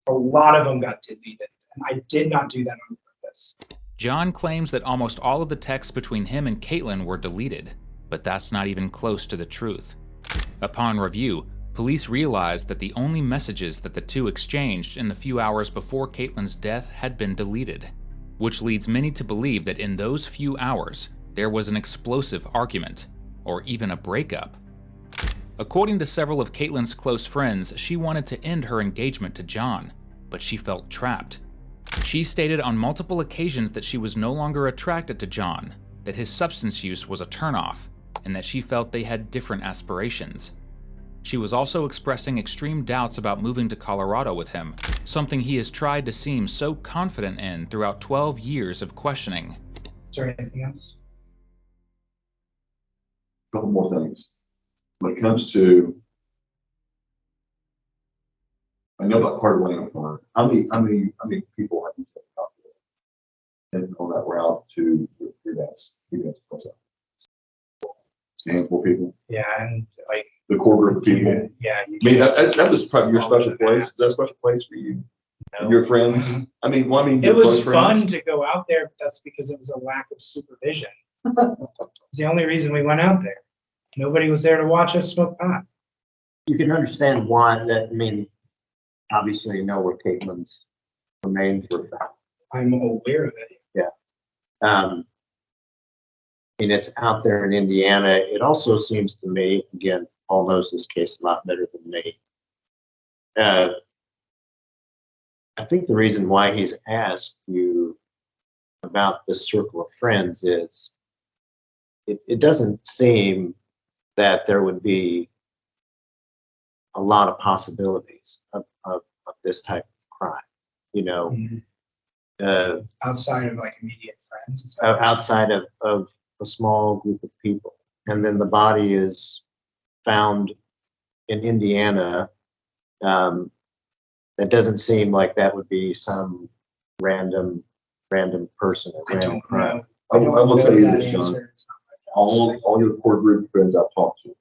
A lot of them got deleted. And I did not do that on purpose. John claims that almost all of the texts between him and Caitlyn were deleted, but that's not even close to the truth. Upon review, police realized that the only messages that the two exchanged in the few hours before Caitlyn's death had been deleted, which leads many to believe that in those few hours, there was an explosive argument, or even a breakup. According to several of Caitlyn's close friends, she wanted to end her engagement to John, but she felt trapped. She stated on multiple occasions that she was no longer attracted to John, that his substance use was a turnoff, and that she felt they had different aspirations. She was also expressing extreme doubts about moving to Colorado with him, something he has tried to seem so confident in throughout 12 years of questioning. Is there anything else? A couple more things. When it comes to, I know about Carter Lane Farm. How many people have you taken out there and on that route to your dad's place? A handful of people. Yeah, and like the core group of people. Yeah. I mean, that was probably your special place. Is that a special place for you? No. Your friends? I mean, it was fun to go out there, but that's because it was a lack of supervision. It's the only reason we went out there. Nobody was there to watch us smoke pot. You can understand why that, I mean, obviously you know where Caitlyn's remains were found. I'm aware of it. Yeah. I mean, it's out there in Indiana. It also seems to me, again, Paul knows this case a lot better than me. I think the reason why he's asked you about this circle of friends is it doesn't seem that there would be a lot of possibilities of this type of crime, you know. Mm-hmm. Outside of like immediate friends. Outside of a small group of people. And then the body is found in Indiana. That doesn't seem like that would be some random person or random crime. I will tell you that this, John. answer. It's not All your core group friends I've talked to,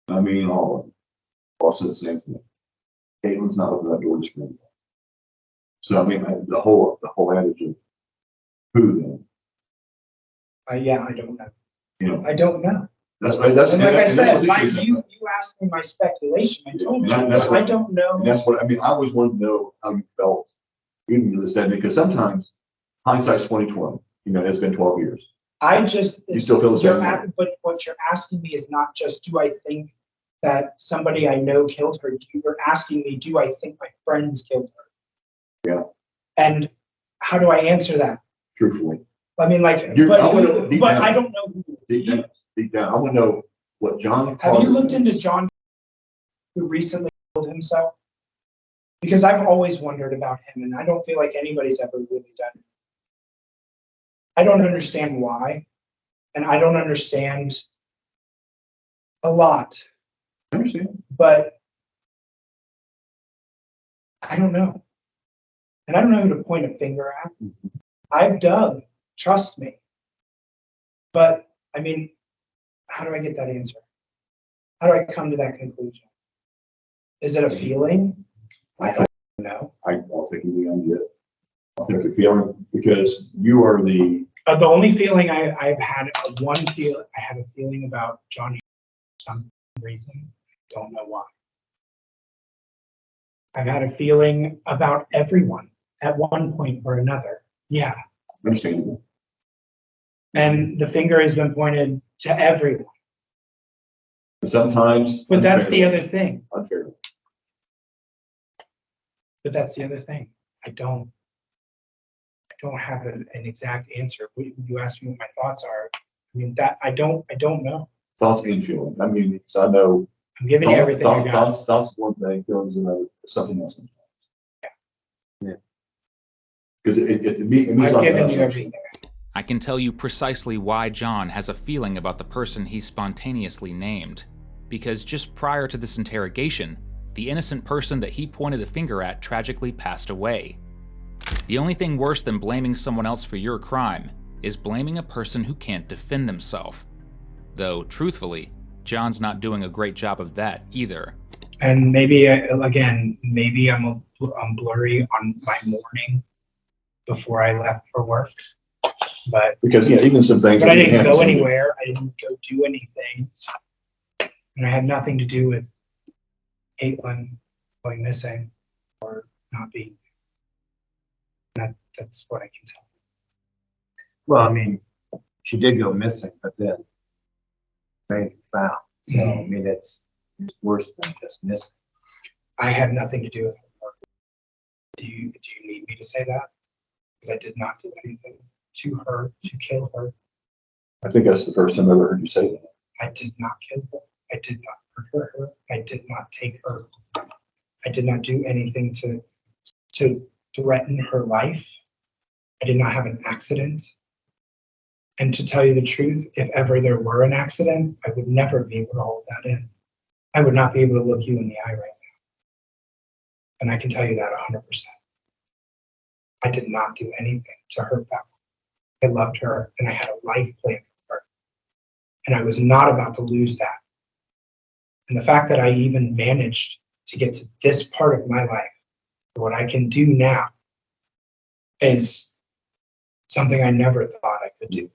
I mean, all of them, all said the same thing. Caitlyn's not opening that door just for me. So I mean, the whole adage of who then? yeah, I don't know. You know, I don't know. that's And like I and said, that's what you asked me my speculation. I told you, And that's what- I don't know. And that's what I mean. I always wanted to know how you felt, even to this day, because sometimes hindsight's 20/20. You know, it's been 12 years. I just, You still feel the same way? but what you're asking me is not just, do I think that somebody I know killed her? You're asking me, do I think my friends killed her? Yeah. And how do I answer that? Truthfully. I mean, like, I wanna know deep but down. I don't know who. Deep down, I want to know what John. Have you Carter looked into thinks. John, who recently killed himself? Because I've always wondered about him, and I don't feel like anybody's ever really done it. I don't understand why, and I don't understand a lot, I understand. but I don't know. And I don't know who to point a finger at. I've dug, trust me. But, I mean, how do I get that answer? How do I come to that conclusion? Is it a feeling? I don't know. I'll take you beyond it. I'll take a feeling because you are the. The only feeling I've had, I had a feeling about John for some reason. Don't know why. I've had a feeling about everyone at one point or another. Yeah. Understandable. And the finger has been pointed to everyone. Sometimes. But that's the other thing. Unfair. But that's the other thing. I don't have an exact answer. You asked me what my thoughts are. I mean, that I don't know. Thoughts and feeling. I mean, so I know. I'm giving you everything I got. Thoughts one thing, feelings another, something else. Yeah. Because it means I've given you everything. I can tell you precisely why John has a feeling about the person he spontaneously named. Because just prior to this interrogation, the innocent person that he pointed the finger at tragically passed away. The only thing worse than blaming someone else for your crime is blaming a person who can't defend themselves. Though, truthfully, John's not doing a great job of that either. And maybe, maybe I'm blurry on my morning before I left for work. But because even some things. But I didn't go anywhere. I didn't go do anything, and I had nothing to do with Caitlyn going missing or not being. That's what I can tell. Well, I mean, she did go missing, but then made found. So I mean, it's worse than just missing. I had nothing to do with her. Do you need me to say that? Because I did not do anything to her to kill her. I think that's the first time I ever heard you say that. I did not kill her. I did not murder her. I did not take her. I did not do anything to threaten her life. I did not have an accident. And to tell you the truth, if ever there were an accident, I would never be able to hold that in. I would not be able to look you in the eye right now. And I can tell you that 100%. I did not do anything to hurt that woman. I loved her and I had a life plan for her. And I was not about to lose that. And the fact that I even managed to get to this part of my life, what I can do now, is something I never thought I could do.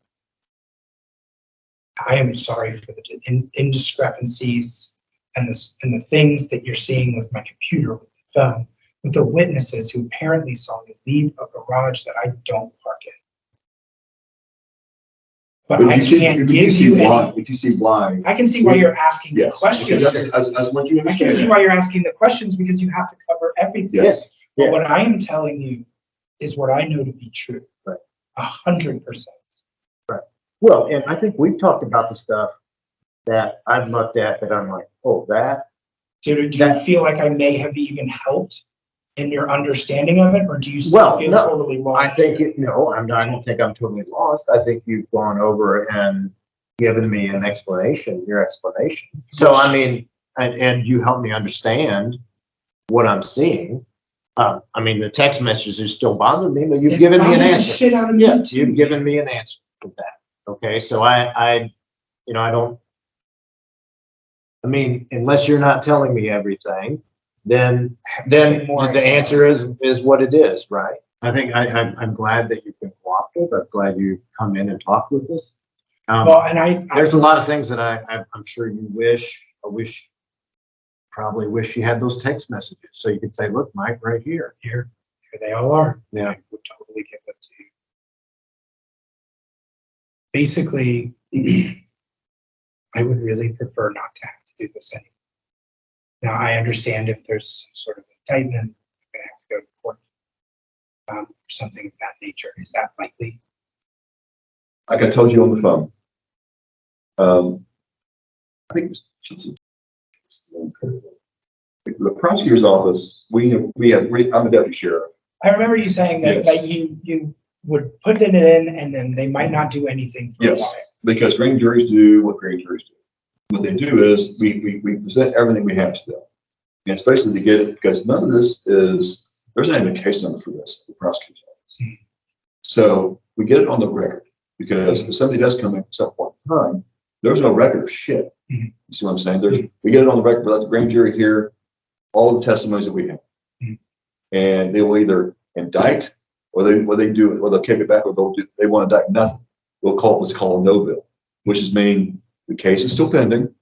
I am sorry for the indiscrepancies and the things that you're seeing with my computer, with the phone, with the witnesses who apparently saw me leave a garage that I don't park in. But I can't give you any. If you see why. I can see why you're asking the questions. That's what you understand. I can see why you're asking the questions because you have to cover everything. Yes. But what I am telling you is what I know to be true. Right. 100%. Right. Well, and I think we've talked about the stuff that I've looked at that I'm like, oh, that. Do you feel like I may have even helped in your understanding of it, or do you still feel totally lost? I think I don't think I'm totally lost. I think you've gone over and given me an explanation, your explanation. So I mean, and you helped me understand what I'm seeing. I mean, the text messages still bother me, but you've given me an answer. Shit out of me too. You've given me an answer. with that. Okay, so I don't, I mean, unless you're not telling me everything, then the answer is what it is, right? I think I'm glad that you've been cooperative. I'm glad you come in and talk with us. Well, and there's a lot of things that I'm sure you probably wish you had those text messages so you could say, look, Mike, right here. Here they all are. Yeah. I would totally give that to you. Basically, I would really prefer not to have to do this anymore. Now, I understand if there's some sort of indictment, I'm going to have to go to court or something of that nature. Is that likely? Like I told you on the phone, I think it was the prosecutor's office. I'm a deputy sheriff. I remember you saying that, Yes. that you would put it in and then they might not do anything for a Yes, while. because grand juries do what grand juries do. What they do is we present everything we have to them. And it's basically to get it, because none of this there's not even a case number for this at the prosecutor's office. Mm-hmm. So we get it on the record, because if somebody does come in at some point in time, there's no record of shit. Mm-hmm. You see what I'm saying? We get it on the record, we let the grand jury hear all the testimonies that we have. Mm-hmm. And they will either indict or they'll kick it back, or they won't indict nothing. They'll call what's called a no bill, which is meaning the case is still pending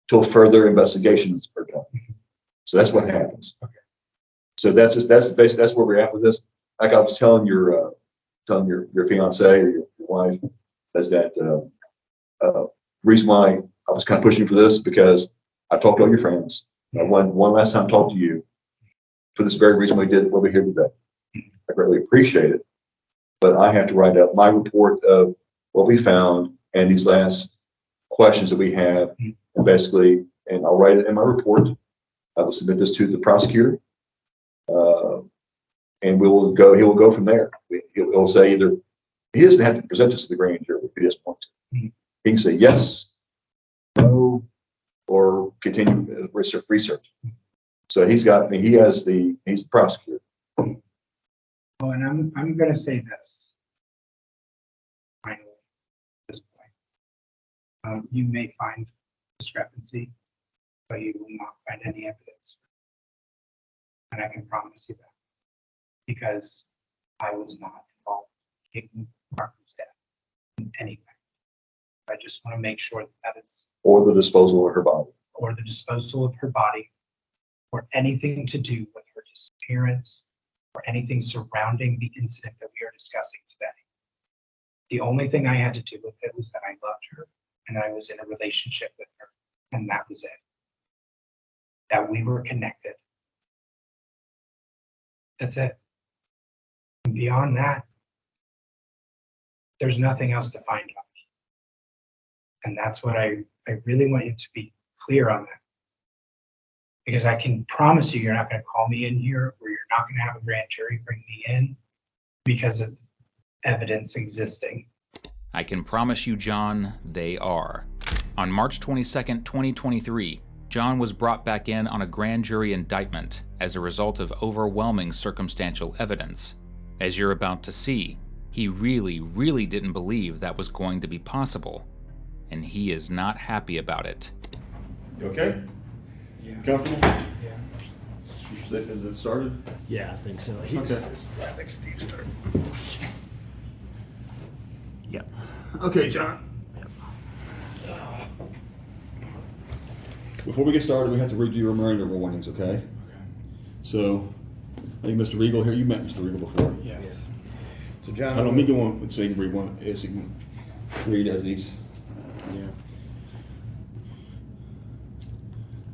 till further investigations are done. So that's what happens. Okay. So that's basically where we're at with this. Like I was telling your fiance or your wife, is that reason why I was kind of pushing for this, because I talked to all your friends. I one last time talked to you for this very reason we did what we're here today. I greatly appreciate it, but I have to write up my report of what we found and these last questions that we have, and basically, and I'll write it in my report. I will submit this to the prosecutor, and he will go from there. He'll say either, he doesn't have to present this to the grand jury if he doesn't want to. He can say yes, no, or continue research. So he's the prosecutor. Oh, and I'm going to say this. Finally, at this point, you may find discrepancy, but you will not find any evidence. And I can promise you that, because I was not involved in kicking Markham's death in any way. I just want to make sure that is, Or the disposal of her body. or the disposal of her body, or anything to do with her disappearance, or anything surrounding the incident that we are discussing today. The only thing I had to do with it was that I loved her and I was in a relationship with her, and that was it. That we were connected. That's it. And beyond that, there's nothing else to find out. And that's what I really want you to be clear on that. Because I can promise you're not going to call me in here, or you're not going to have a grand jury bring me in because of evidence existing. I can promise you, John, they are. On March 22nd, 2023, John was brought back in on a grand jury indictment as a result of overwhelming circumstantial evidence. As you're about to see, he really didn't believe that was going to be possible, and he is not happy about it. You okay? Yeah. Comfortable? Yeah. Is it started? Yeah, I think so. Okay. I think Steve started. Yeah. Okay, John. Before we get started, we have to read you your Miranda warnings, okay? Okay. So, I think Mr. Regal here, you met Mr. Regal before. Yes. So John, I don't mean to go on, so you can read one, as you can read as these. Yeah.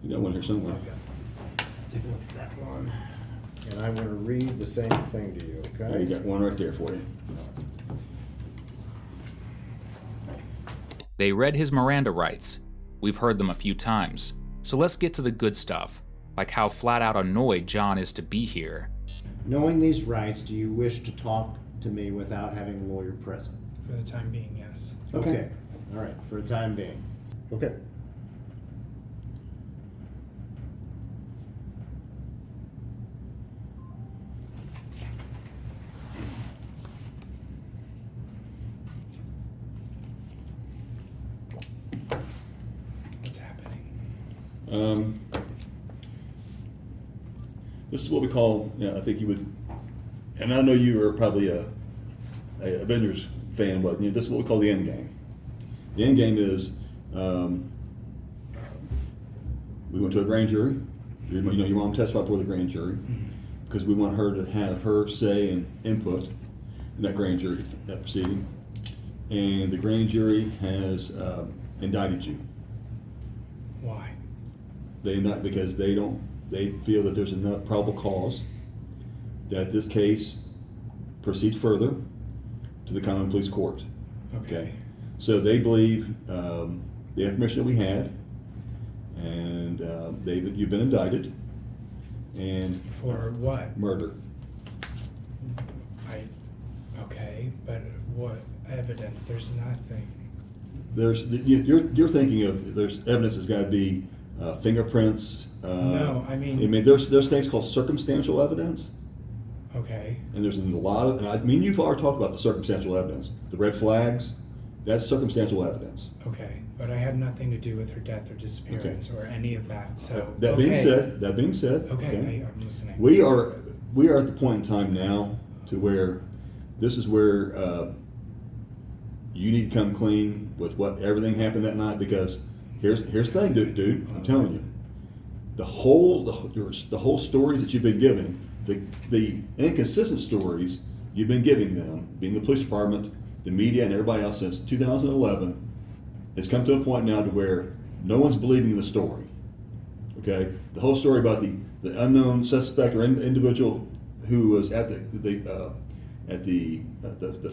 You got one here somewhere. Take a look at that one. And I'm going to read the same thing to you, You okay? got one right there for you. They read his Miranda rights. We've heard them a few times. So let's get to the good stuff, like how flat out annoyed John is to be here. Knowing these rights, do you wish to talk to me without having a lawyer present? For the time being, yes. Okay. All right, for the time being. Okay. This is what we call, I think you would, and I know you are probably a Avengers fan, but this is what we call the end game. The end game is we went to a grand jury. Your mom testified before the grand jury because we want her to have her say and input in that grand jury, that proceeding. And the grand jury has indicted you. Why? Because they feel that there's enough probable cause that this case proceed further to the common police court. Okay. So they believe the information that we had, and you've been indicted, and for what? Murder. Okay, but what evidence? There's nothing. You're thinking of there's evidence that's got to be fingerprints. No, I mean there's things called circumstantial evidence. Okay. And there's a lot of, you've already talked about the circumstantial evidence, the red flags. That's circumstantial evidence. Okay, but I had nothing to do with her death or disappearance or any of that. So that being said, okay. I'm listening. We are at the point in time now to where this is where you need to come clean with everything happened that night, because here's the thing, dude. I'm telling you, the whole stories that you've been giving, the inconsistent stories you've been giving them, being the police department, the media, and everybody else since 2011, has come to a point now to where no one's believing the story. Okay, the whole story about the unknown suspect or individual who was at the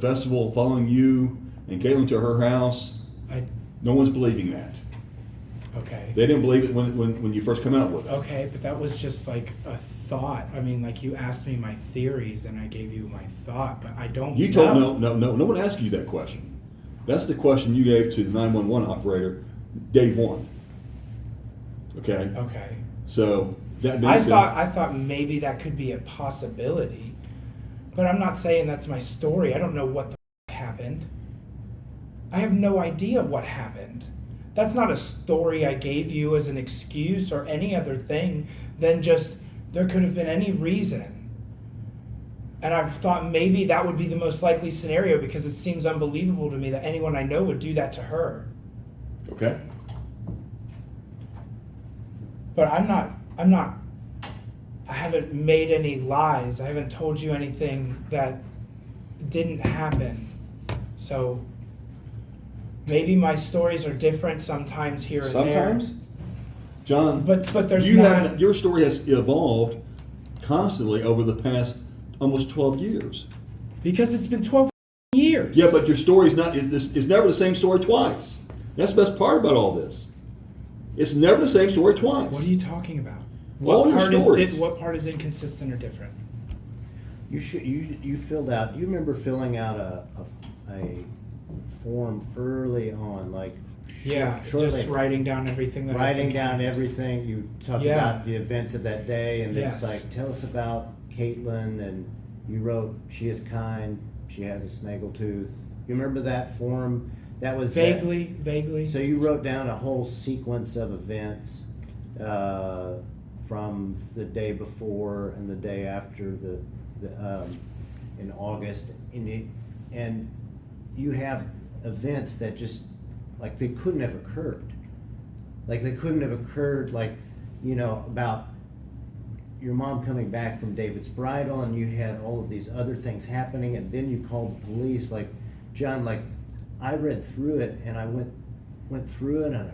festival following you and Caitlyn to her house. No one's believing that. Okay. They didn't believe it when you first come out with it. Okay, but that was just like a thought. I mean, like you asked me my theories and I gave you my thought, but I don't You told no one asked you that question. That's the question you gave to the 911 operator day one. Okay? Okay. So that being said, I thought maybe that could be a possibility, but I'm not saying that's my story. I don't know what the happened. I have no idea what happened. That's not a story I gave you as an excuse or any other thing than just there could have been any reason. And I thought maybe that would be the most likely scenario because it seems unbelievable to me that anyone I know would do that to her. Okay. But I haven't made any lies. I haven't told you anything that didn't happen. So maybe my stories are different sometimes here and there. Sometimes, John. But there's your story has evolved constantly over the past almost 12 years. Because it's been 12 years. Yeah, but your story is never the same story twice. That's the best part about all this. It's never the same story twice. What are you talking about? All your stories. What part is inconsistent or different? You filled out. Do you remember filling out a form early on, like? Yeah, just writing down everything that everything. You talked about the events of that day, and it's like, tell us about Caitlyn, and you wrote, she is kind, she has a snaggletooth. You remember that form? That was vaguely. So you wrote down a whole sequence of events from the day before and the day after in August, and you have events that just like they couldn't have occurred. Like they couldn't have occurred, like, about your mom coming back from David's bridal, and you had all of these other things happening, and then you called the police. Like, John, like, I read through it, and I went through it, and I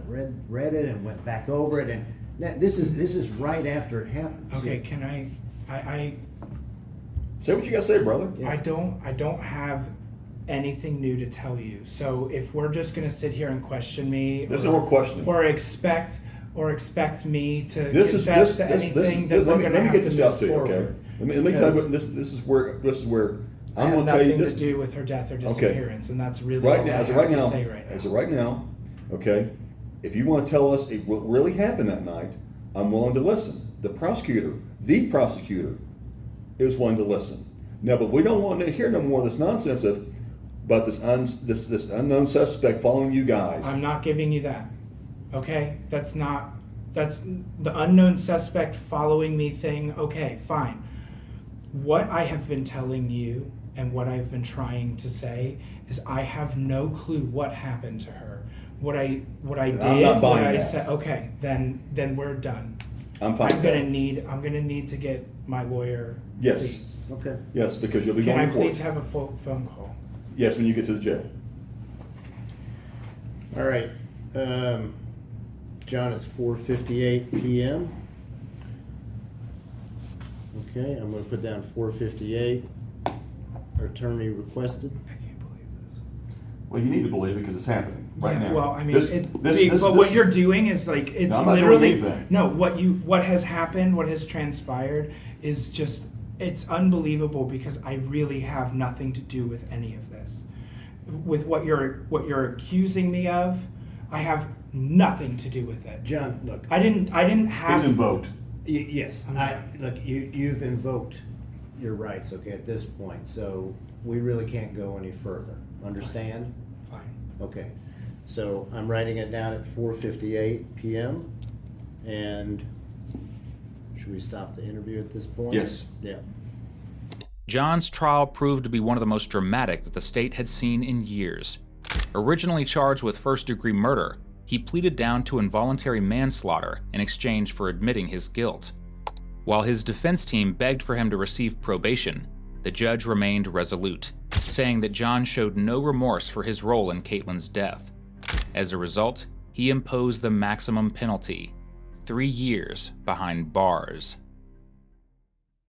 read it, and went back over it, and this is right after it happened. Okay, can I say what you gotta say, brother? Yeah. I don't have anything new to tell you. So if we're just gonna sit here and question me, there's no more questioning, or expect me to confess to anything, then we're gonna have to move forward. Okay. Let me tell you what this is where I'm going to tell you this. Nothing to do with her death or disappearance, and that's really right all now. I As have of to say right now. As of right now, okay. If you want to tell us what really happened that night, I'm willing to listen. The prosecutor is willing to listen. No, but we don't want to hear no more of this nonsense about this unknown suspect following you guys. I'm not giving you that. Okay, that's not That's the unknown suspect following me thing. Okay, fine. What I have been telling you and what I've been trying to say is I have no clue what happened to her. What I did, not buying what I that. said. Okay, then we're done. I'm fine I'm with that. I'm gonna need to get my lawyer. Yes. Please. Okay. Yes, because you'll be Can I going to court. please have a phone call? Yes, when you get to the jail. All right. John, it's 4:58 p.m. Okay, I'm gonna put down 4:58. Attorney requested. Well, you need to believe it because it's happening right now. Well, I mean, This- what you're doing is like it's No, I'm not doing literally anything. no. What has happened, what has transpired, is just it's unbelievable because I really have nothing to do with any of this. With what you're accusing me of, I have nothing to do with it. John, look. I didn't have. He's invoked. Yes, look, you've invoked your rights, okay, at this point, so we really can't go any further. Understand? Fine. Okay, so I'm writing it down at 4:58 p.m. And should we stop the interview at this point? Yes. Yeah. John's trial proved to be one of the most dramatic that the state had seen in years. Originally charged with first-degree murder, he pleaded down to involuntary manslaughter in exchange for admitting his guilt. While his defense team begged for him to receive probation, the judge remained resolute, saying that John showed no remorse for his role in Caitlyn's death. As a result, he imposed the maximum penalty, 3 years behind bars.